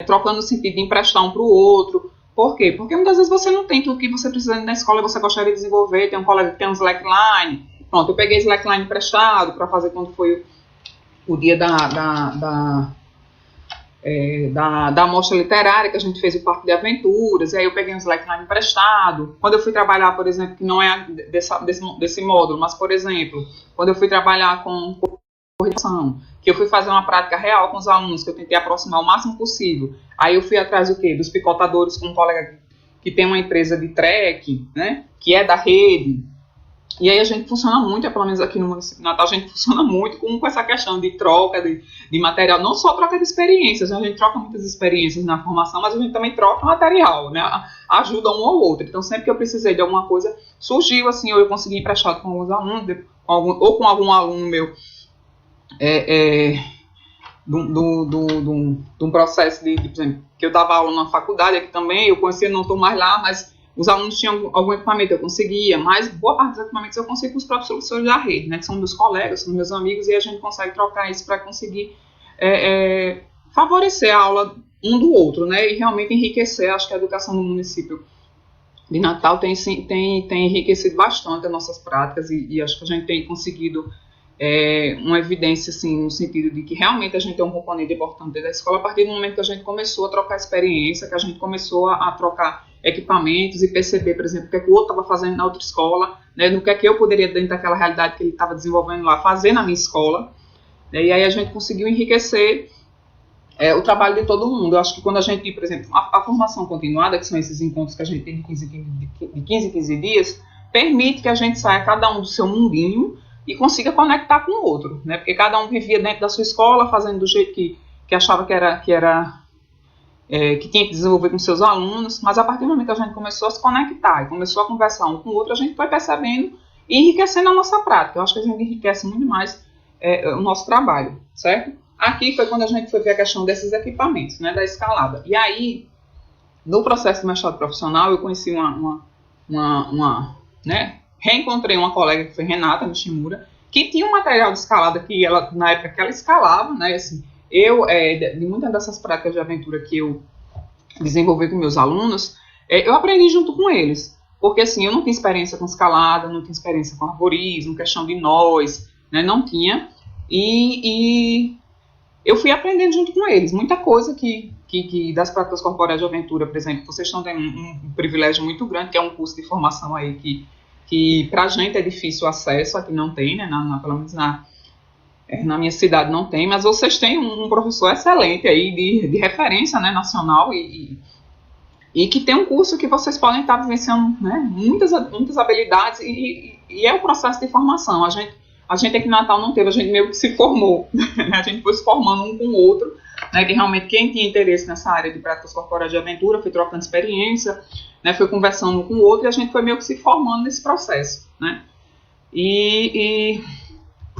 Trocando no sentido de emprestar um para o outro. Por quê? Porque muitas vezes você não tem tudo que você precisa na escola e você gostaria de desenvolver. Tem um colega que tem um slackline. Pronto, eu peguei slackline emprestado para fazer quando foi o dia da mostra literária, que a gente fez o Parque de Aventuras, e aí eu peguei um slackline emprestado. Quando eu fui trabalhar, por exemplo, que não é desse módulo, mas, por exemplo, quando eu fui trabalhar com correção, que eu fui fazer uma prática real com os alunos, que eu tentei aproximar o máximo possível, aí eu fui atrás do quê? Dos picotadores, com um colega que tem uma empresa de trek, né, que é da rede. E aí a gente funciona muito, pelo menos aqui no município de Natal, a gente funciona muito com essa questão de troca de material, não só troca de experiências, né? A gente troca muitas experiências na formação, mas a gente também troca material, né? Ajuda um ao outro. Então, sempre que eu precisei de alguma coisa, surgiu assim, ou eu consegui emprestar com alguns alunos, ou com algum aluno meu, de um processo por exemplo, que eu dava aula na faculdade, aqui também, eu conhecia, não estou mais lá, mas os alunos tinham algum equipamento, eu conseguia, mas boa parte dos equipamentos eu consigo com os próprios professores da rede, né, que são meus colegas, são meus amigos, e a gente consegue trocar isso para conseguir favorecer a aula um do outro, né, e realmente enriquecer. Acho que a educação no município de Natal tem enriquecido bastante as nossas práticas, e acho que a gente tem conseguido uma evidência, assim, no sentido de que realmente a gente tem um componente importante dentro da escola a partir do momento que a gente começou a trocar experiência, que a gente começou a trocar equipamentos e perceber, por exemplo, o que é que o outro estava fazendo na outra escola, né, no que é que eu poderia, dentro daquela realidade que ele estava desenvolvendo lá, fazer na minha escola, né, e aí a gente conseguiu enriquecer o trabalho de todo mundo. Eu acho que quando a gente, por exemplo, a formação continuada, que são esses encontros que a gente tem de 15 em 15 dias, permite que a gente saia cada um do seu mundinho e consiga conectar com o outro, né? Porque cada um vivia dentro da sua escola, fazendo do jeito que achava que tinha que desenvolver com seus alunos, mas a partir do momento que a gente começou a se conectar e começou a conversar um com o outro, a gente foi percebendo e enriquecendo a nossa prática. Eu acho que a gente enriquece muito mais o nosso trabalho, certo? Aqui foi quando a gente foi ver a questão desses equipamentos, né, da escalada. E aí, no processo de mestrado profissional, eu conheci reencontrei uma colega que foi Renata Nishimura, que tinha um material de escalada que ela, na época que ela escalava, né, assim, de muitas dessas práticas de aventura que eu desenvolvi com meus alunos, eu aprendi junto com eles, porque assim, eu não tinha experiência com escalada, não tinha experiência com arborismo, questão de nós, né, não tinha, e eu fui aprendendo junto com eles, muita coisa que das práticas corporais de aventura, por exemplo, vocês estão tendo um privilégio muito grande, que é um curso de formação aí que para a gente é difícil o acesso, aqui não tem, né, pelo menos na minha cidade não tem, mas vocês têm um professor excelente aí, de referência, né, nacional, e que tem um curso que vocês podem estar vivenciando, né, muitas habilidades, e é o processo de formação. A gente aqui em Natal não teve, a gente meio que se formou, né, a gente foi se formando um com o outro, né, que realmente quem tinha interesse nessa área de práticas corporais de aventura foi trocando experiência, né, foi conversando um com o outro, e a gente foi meio que se formando nesse processo, né, e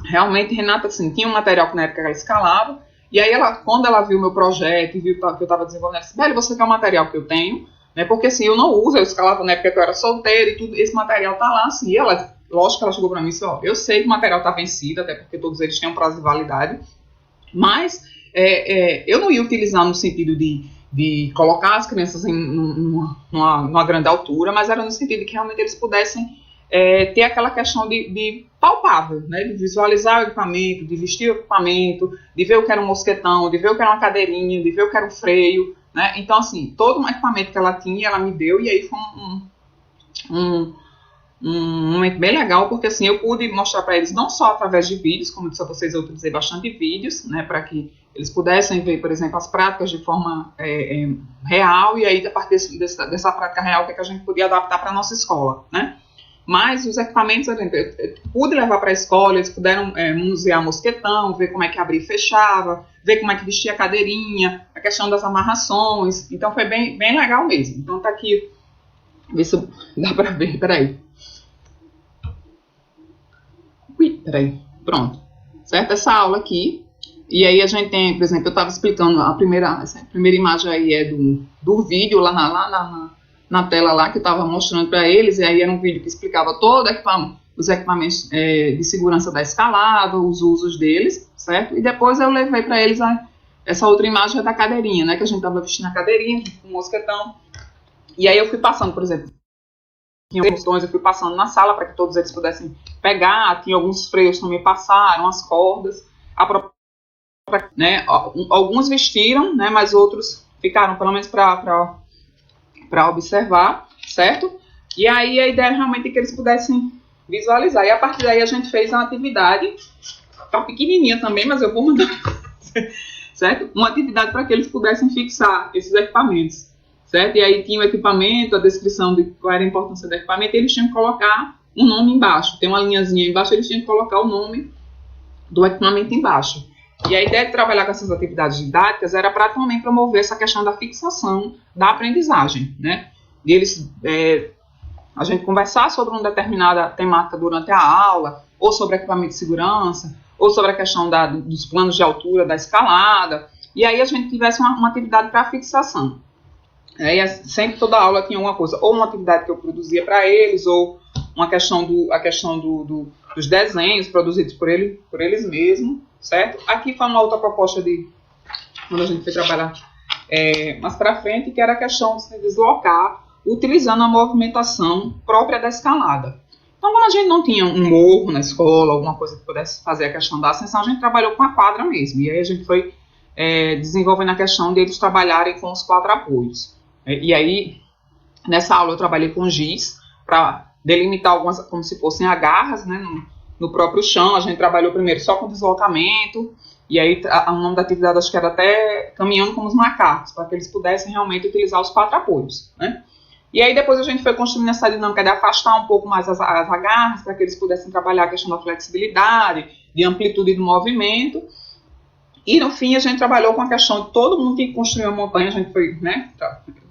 realmente, Renata, assim, tinha um material que na época ela escalava, e aí quando ela viu o meu projeto e viu que eu estava desenvolvendo, ela disse, Beli, você quer o material que eu tenho, né, porque assim, eu não uso, eu escalava na época que eu era solteira e tudo, esse material tá lá, assim, e ela, lógico que ela chegou para mim e disse, ó, eu sei que o material tá vencido, até porque todos eles têm um prazo de validade, mas eu não ia utilizar no sentido de colocar as crianças numa grande altura, mas era no sentido de que realmente eles pudessem ter aquela questão de palpável, né, de visualizar o equipamento, de vestir o equipamento, de ver o que era um mosquetão, de ver o que era uma cadeirinha, de ver o que era um freio, né, então assim, todo um equipamento que ela tinha, ela me deu, e aí foi um momento bem legal, porque assim, eu pude mostrar para eles, não só através de vídeos, como eu disse a vocês, eu utilizei bastante vídeos, né, para que eles pudessem ver, por exemplo, as práticas de forma real, e aí a partir dessa prática real, o que a gente podia adaptar para a nossa escola, né. Mas os equipamentos, eu pude levar para a escola, eles puderam manusear mosquetão, ver como é que abria e fechava, ver como é que vestia a cadeirinha, a questão das amarrações. Então foi bem legal mesmo. Então tá aqui, ver se dá para ver, peraí. Peraí, pronto. Certo? Essa aula aqui. E aí a gente tem, por exemplo, eu estava explicando, a primeira imagem aí é do vídeo lá na tela lá, que eu estava mostrando para eles, e aí era um vídeo que explicava os equipamentos de segurança da escalada, os usos deles, certo? E depois eu levei para eles essa outra imagem da cadeirinha, né, que a gente estava vestindo a cadeirinha, com um mosquetão, e aí eu fui passando, por exemplo, tinha botões, eu fui passando na sala para que todos eles pudessem pegar, tinha alguns freios também passaram, as cordas, né, alguns vestiram, né, mas outros ficaram, pelo menos para observar, certo? E aí a ideia realmente é que eles pudessem visualizar. E a partir daí a gente fez uma atividade, tá pequenininha também, mas eu vou mandar, certo? Uma atividade para que eles pudessem fixar esses equipamentos, certo? E aí tinha o equipamento, a descrição de qual era a importância do equipamento, e eles tinham que colocar um nome embaixo. Tem uma linhazinha embaixo, eles tinham que colocar o nome do equipamento embaixo. E a ideia de trabalhar com essas atividades didáticas era para também promover essa questão da fixação da aprendizagem, né? E eles, a gente conversar sobre uma determinada temática durante a aula, ou sobre equipamento de segurança, ou sobre a questão dos planos de altura da escalada, e aí a gente tivesse uma atividade para fixação. E sempre toda aula tinha uma coisa, ou uma atividade que eu produzia para eles, ou a questão dos desenhos produzidos por eles mesmos, certo? Aqui foi uma outra proposta quando a gente foi trabalhar mais para frente, que era a questão de se deslocar utilizando a movimentação própria da escalada. Então, quando a gente não tinha um morro na escola, alguma coisa que pudesse fazer a questão da ascensão, a gente trabalhou com a quadra mesmo. E aí a gente foi desenvolvendo a questão deles trabalharem com os quadra-apoios. E aí, nessa aula, eu trabalhei com giz para delimitar algumas, como se fossem agarras, né, no próprio chão. A gente trabalhou primeiro só com deslocamento, e aí o nome da atividade acho que era até caminhando como os macacos, para que eles pudessem realmente utilizar os quadra-apoios, né? E aí depois a gente foi construindo essa dinâmica de afastar um pouco mais as agarras, para que eles pudessem trabalhar a questão da flexibilidade, de amplitude do movimento. E no fim a gente trabalhou com a questão de todo mundo que construiu a montanha. A gente foi, né,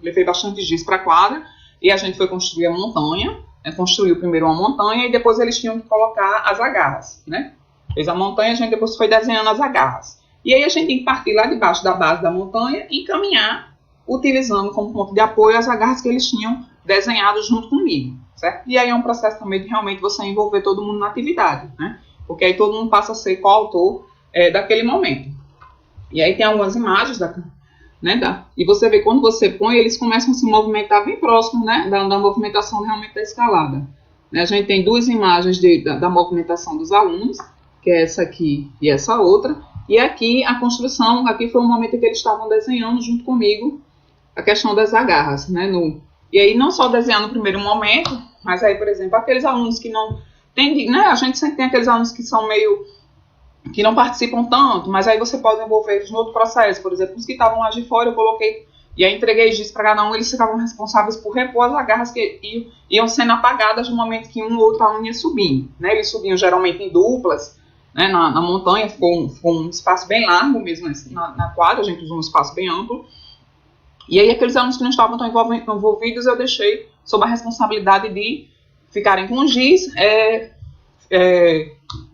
levei bastante giz para a quadra, e a gente foi construir a montanha, né, construiu primeiro uma montanha, e depois eles tinham que colocar as agarras, né? Fez a montanha, a gente depois foi desenhando as agarras. E aí a gente tem que partir lá de baixo da base da montanha e caminhar, utilizando como ponto de apoio as agarras que eles tinham desenhado junto comigo, certo? E aí é um processo também de realmente você envolver todo mundo na atividade, né? Porque aí todo mundo passa a ser coautor daquele momento. E aí tem algumas imagens e você vê quando você põe, eles começam a se movimentar bem próximo, né, da movimentação realmente da escalada. A gente tem duas imagens da movimentação dos alunos, que é essa aqui e essa outra, e aqui a construção, aqui foi o momento em que eles estavam desenhando junto comigo a questão das agarras, né, e aí não só desenhar no primeiro momento, mas aí, por exemplo, aqueles alunos que não tem, né, a gente sempre tem aqueles alunos que são meio, que não participam tanto, mas aí você pode envolver eles no outro processo. Por exemplo, os que estavam lá de fora, eu coloquei, e aí entreguei giz para cada um, eles ficavam responsáveis por repor as agarras que iam sendo apagadas no momento que um ou outro aluno ia subindo, né, eles subiam geralmente em duplas, né, na montanha, ficou um espaço bem largo mesmo na quadra, a gente usou um espaço bem amplo, e aí aqueles alunos que não estavam tão envolvidos, eu deixei sob a responsabilidade de ficarem com giz,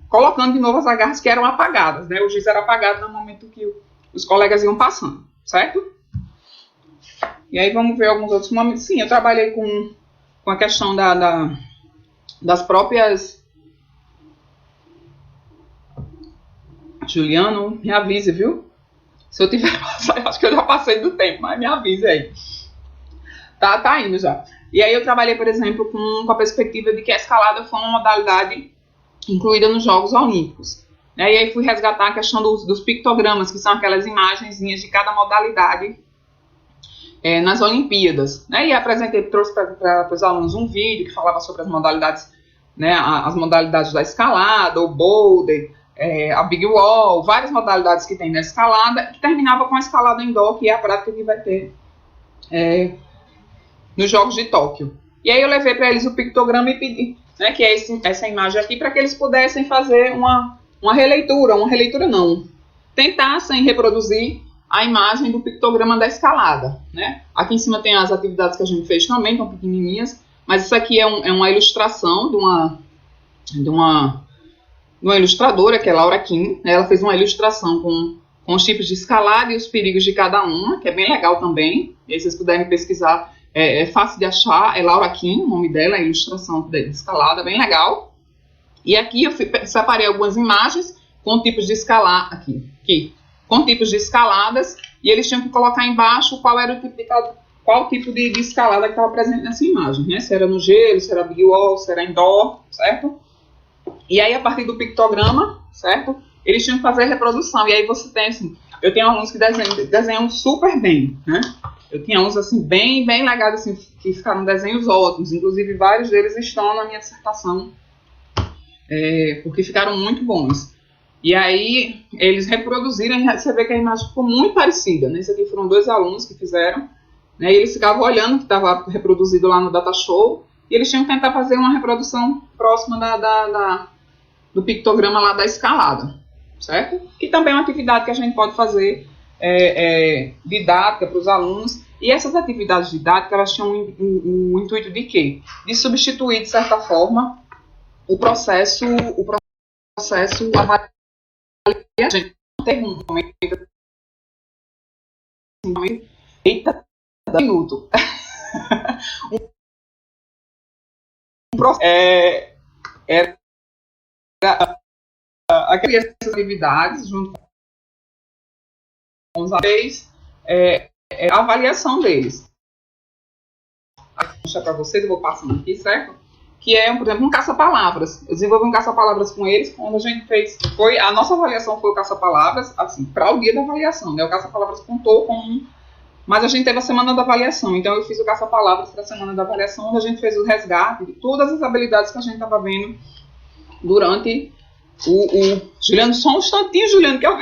colocando de novo as agarras que eram apagadas, né? O giz era apagado no momento que os colegas iam passando, certo? E aí vamos ver alguns outros momentos. Sim, eu trabalhei com a questão das próprias... Juliano, me avise, viu? Se eu tiver passado, acho que eu já passei do tempo, mas me avise aí. Tá indo já. E aí eu trabalhei, por exemplo, com a perspectiva de que a escalada foi uma modalidade incluída nos Jogos Olímpicos. E aí fui resgatar a questão dos pictogramas, que são aquelas imagenzinhas de cada modalidade nas Olimpíadas. E apresentei, trouxe para os alunos um vídeo que falava sobre as modalidades, né, as modalidades da escalada, o boulder, a big wall, várias modalidades que tem na escalada, que terminava com a escalada indoor, que é a prática que vai ter nos Jogos de Tóquio. E aí eu levei para eles o pictograma e pedi, né, que é essa imagem aqui, para que eles pudessem fazer uma releitura não, tentassem reproduzir a imagem do pictograma da escalada, né? Aqui em cima tem as atividades que a gente fez também, estão pequenininhas, mas isso aqui é uma ilustração de uma ilustradora, que é Laura Kim, né? Ela fez uma ilustração com os tipos de escalada e os perigos de cada uma, que é bem legal também, e aí vocês puderem pesquisar, é fácil de achar, é Laura Kim, o nome dela, a ilustração de escalada, bem legal. E aqui eu separei algumas imagens com tipos de escalada, com tipos de escaladas, e eles tinham que colocar embaixo qual era o tipo qual tipo de escalada que estava presente nessa imagem, né? Se era no gelo, se era big wall, se era indoor, certo? E aí, a partir do pictograma, certo? Eles tinham que fazer a reprodução, e aí você tem, assim, eu tenho alunos que desenham super bem, né? Eu tinha uns, assim, bem legais, assim, que ficaram desenhos ótimos, inclusive vários deles estão na minha dissertação, porque ficaram muito bons. E aí, eles reproduziram, e você vê que a imagem ficou muito parecida, né? Isso aqui foram 2 alunos que fizeram, né? E eles ficavam olhando o que estava reproduzido lá no Data Show, e eles tinham que tentar fazer uma reprodução próxima do pictograma lá da escalada, certo? Que também é uma atividade que a gente pode fazer didática para os alunos. E essas atividades didáticas, elas tinham o intuito de quê? De substituir, de certa forma, o processo avaliativo. A gente não tem um momento... Eita, minuto. A criação das atividades junto com os alunos, a avaliação deles. Vou mostrar para vocês, eu vou passando aqui, certo? que é, por exemplo, um caça-palavras. Eu desenvolvi um caça-palavras com eles, quando a gente fez, a nossa avaliação foi o caça-palavras, assim, para o dia da avaliação, né? O caça-palavras contou como mas a gente teve a semana da avaliação, então eu fiz o caça-palavras para a semana da avaliação, onde a gente fez o resgate de todas as habilidades que a gente estava vendo durante o Juliano, só um instantinho, Juliano, que eu...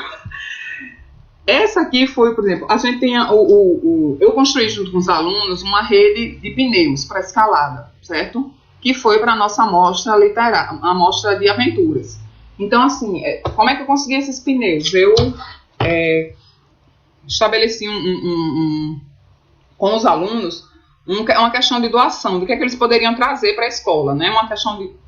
Essa aqui foi, por exemplo, a gente tem eu construí junto com os alunos uma rede de pneus para escalada, certo? Que foi para a nossa amostra literária, a amostra de aventuras. Então, assim, como é que eu consegui esses pneus? Eu estabeleci com os alunos uma questão de doação, do que é que eles poderiam trazer para a escola, né?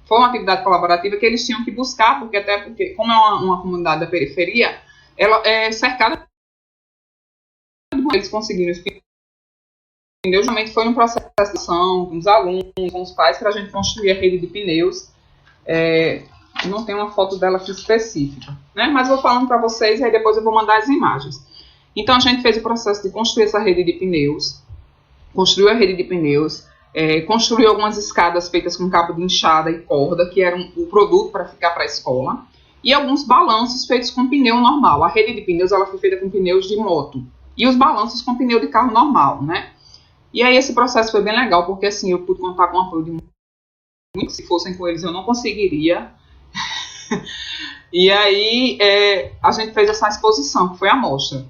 Foi uma atividade colaborativa que eles tinham que buscar, porque como é uma comunidade da periferia, ela é cercada, eles conseguiram os pneus, realmente foi um processo de ação com os alunos, com os pais, para a gente construir a rede de pneus. Não tem uma foto dela aqui específica, né? Mas vou falando para vocês e aí depois eu vou mandar as imagens. Então, a gente fez o processo de construir essa rede de pneus, construiu a rede de pneus, construiu algumas escadas feitas com cabo de enxada e corda, que eram o produto para ficar para a escola, e alguns balanços feitos com pneu normal. A rede de pneus ela foi feita com pneus de moto, e os balanços com pneu de carro normal, né? E aí esse processo foi bem legal, porque assim, eu pude contar com o apoio de muitos, se fossem com eles eu não conseguiria. E aí a gente fez essa exposição, que foi a mostra.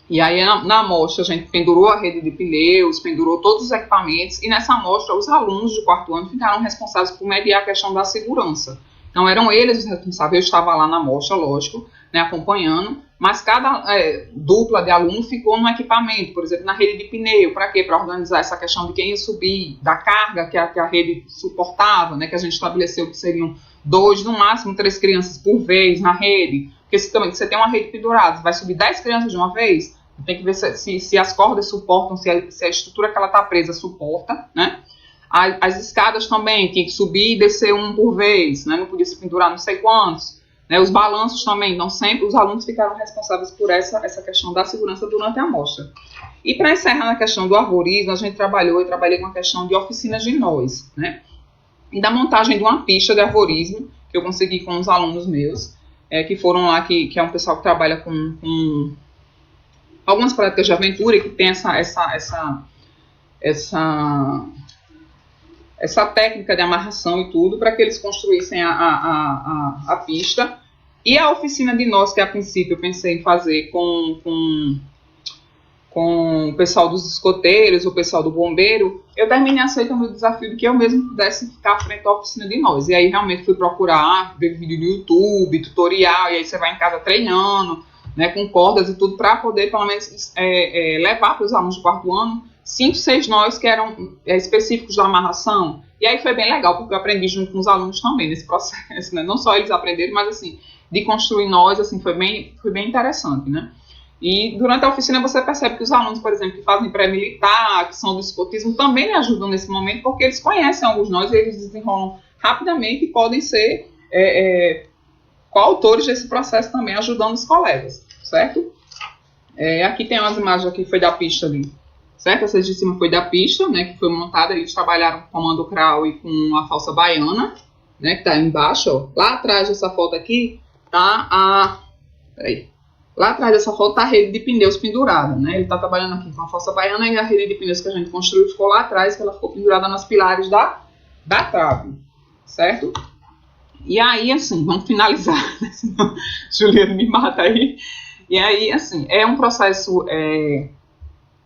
E aí, na amostra, a gente pendurou a rede de pneus, pendurou todos os equipamentos, e nessa amostra, os alunos de quarto ano ficaram responsáveis por mediar a questão da segurança. Então, eram eles os responsáveis, eu estava lá na amostra, lógico, né, acompanhando, mas cada dupla de aluno ficou num equipamento, por exemplo, na rede de pneu. Para quê? Para organizar essa questão de quem ia subir, da carga que a rede suportava, né, que a gente estabeleceu que seriam 2, no máximo 3 crianças por vez na rede. Porque se você tem uma rede pendurada, vai subir 10 crianças de uma vez, tem que ver se as cordas suportam, se a estrutura que ela está presa suporta, né? As escadas também, tinha que subir e descer um por vez, né? Não podia se pendurar não sei quantos. Né? Os balanços também, então sempre os alunos ficaram responsáveis por essa questão da segurança durante a amostra. E para encerrar na questão do arborismo, a gente trabalhei com a questão de oficinas de nós, né? E da montagem de uma pista de arborismo, que eu consegui com os alunos meus, que foram lá, que é um pessoal que trabalha com algumas práticas de aventura e que tem essa técnica de amarração e tudo, para que eles construíssem a pista. E a oficina de nós, que a princípio eu pensei em fazer com o pessoal dos escoteiros, o pessoal do bombeiro, eu terminei aceitando o desafio de que eu mesmo pudesse ficar à frente da oficina de nós. E aí realmente fui procurar, ver vídeo no YouTube, tutorial, e aí você vai em casa treinando, né, com cordas e tudo, para poder pelo menos levar para os alunos do quarto ano 5, 6 nós que eram específicos da amarração. E aí foi bem legal, porque eu aprendi junto com os alunos também nesse processo, né? Não só eles aprenderam, mas assim, de construir nós, assim, foi bem interessante, né? E durante a oficina você percebe que os alunos, por exemplo, que fazem pré-militar, que são do escotismo, também me ajudam nesse momento, porque eles conhecem alguns nós e eles desenrolam rapidamente e podem ser coautores desse processo também, ajudando os colegas, certo? Aqui tem umas imagens aqui, foi da pista ali, certo? Essa de cima foi da pista, né, que foi montada, eles trabalharam com comando crawl e com a falsa baiana, né, que tá embaixo, ó. Lá atrás dessa foto aqui, tá lá atrás dessa foto tá a rede de pneus pendurada, né, ele tá trabalhando aqui com a falsa baiana e a rede de pneus que a gente construiu ficou lá atrás, que ela ficou pendurada nos pilares da trave, certo? E aí, assim, vamos finalizar, né, senão Juliano me mata aí. E aí, assim, é um processo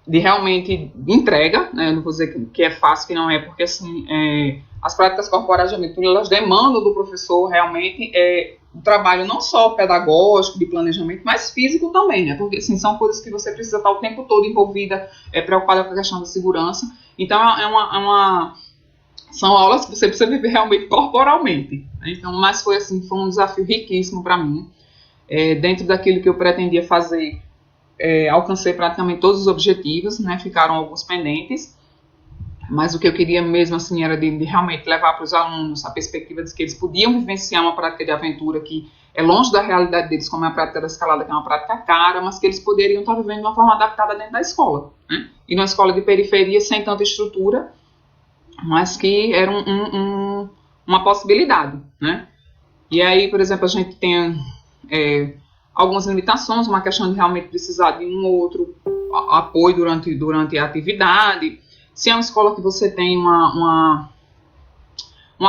de realmente entrega, né? Eu não vou dizer que é fácil, que não é, porque assim, as práticas corporais de aventura, elas demandam do professor realmente um trabalho não só pedagógico, de planejamento, mas físico também, né? Porque assim, são coisas que você precisa estar o tempo todo envolvida, preocupada com a questão da segurança. Então, são aulas que você precisa viver realmente corporalmente, né? Então, mas foi um desafio riquíssimo para mim. Dentro daquilo que eu pretendia fazer, alcancei praticamente todos os objetivos, né? Ficaram alguns pendentes, mas o que eu queria mesmo assim era de realmente levar para os alunos a perspectiva de que eles podiam vivenciar uma prática de aventura que é longe da realidade deles, como é a prática da escalada, que é uma prática cara, mas que eles poderiam estar vivendo de uma forma adaptada dentro da escola, né? E numa escola de periferia sem tanta estrutura, mas que era uma possibilidade, né? E aí, por exemplo, a gente tem algumas limitações, uma questão de realmente precisar de um ou outro apoio durante a atividade. Se é uma escola que você tem uma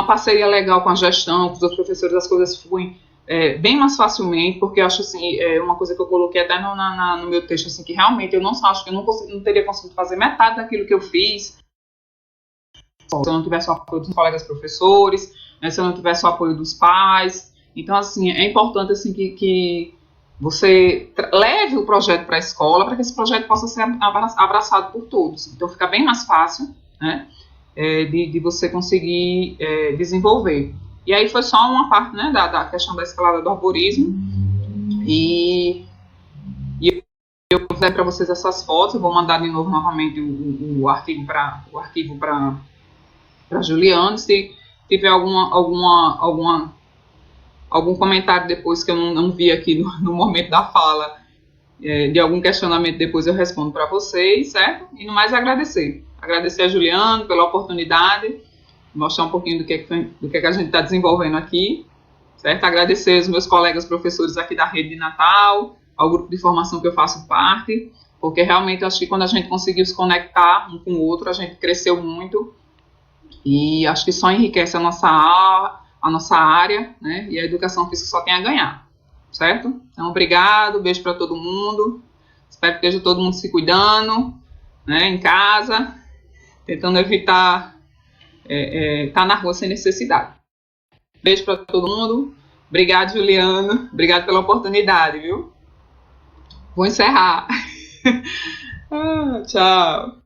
parceria legal com a gestão, com os professores, as coisas fluem bem mais facilmente, porque eu acho assim, uma coisa que eu coloquei até no meu texto, assim, que realmente eu não acho que eu não teria conseguido fazer metade daquilo que eu fiz se eu não tivesse o apoio dos colegas professores, né, se eu não tivesse o apoio dos pais. Então, assim, é importante assim, que você leve o projeto para a escola, para que esse projeto possa ser abraçado por todos. Então, fica bem mais fácil, né, de você conseguir desenvolver. E aí foi só uma parte, né, da questão da escalada do arborismo. E eu vou dar para vocês essas fotos, eu vou mandar de novo novamente o arquivo para Juliana. Se tiver algum comentário depois que eu não vi aqui no momento da fala, de algum questionamento depois eu respondo para vocês, certo? E no mais agradecer a Juliana pela oportunidade, mostrar um pouquinho do que a gente está desenvolvendo aqui, certo? Agradecer os meus colegas professores aqui da Rede de Natal, ao grupo de formação que eu faço parte, porque realmente eu acho que quando a gente conseguiu se conectar um com o outro, a gente cresceu muito, e acho que só enriquece a nossa área, né? E a educação física só tem a ganhar, certo? Então, obrigado, beijo para todo mundo, espero que esteja todo mundo se cuidando, né, em casa, tentando evitar estar na rua sem necessidade. Beijo para todo mundo, obrigado, Juliano, obrigado pela oportunidade, viu? Vou encerrar. Tchau.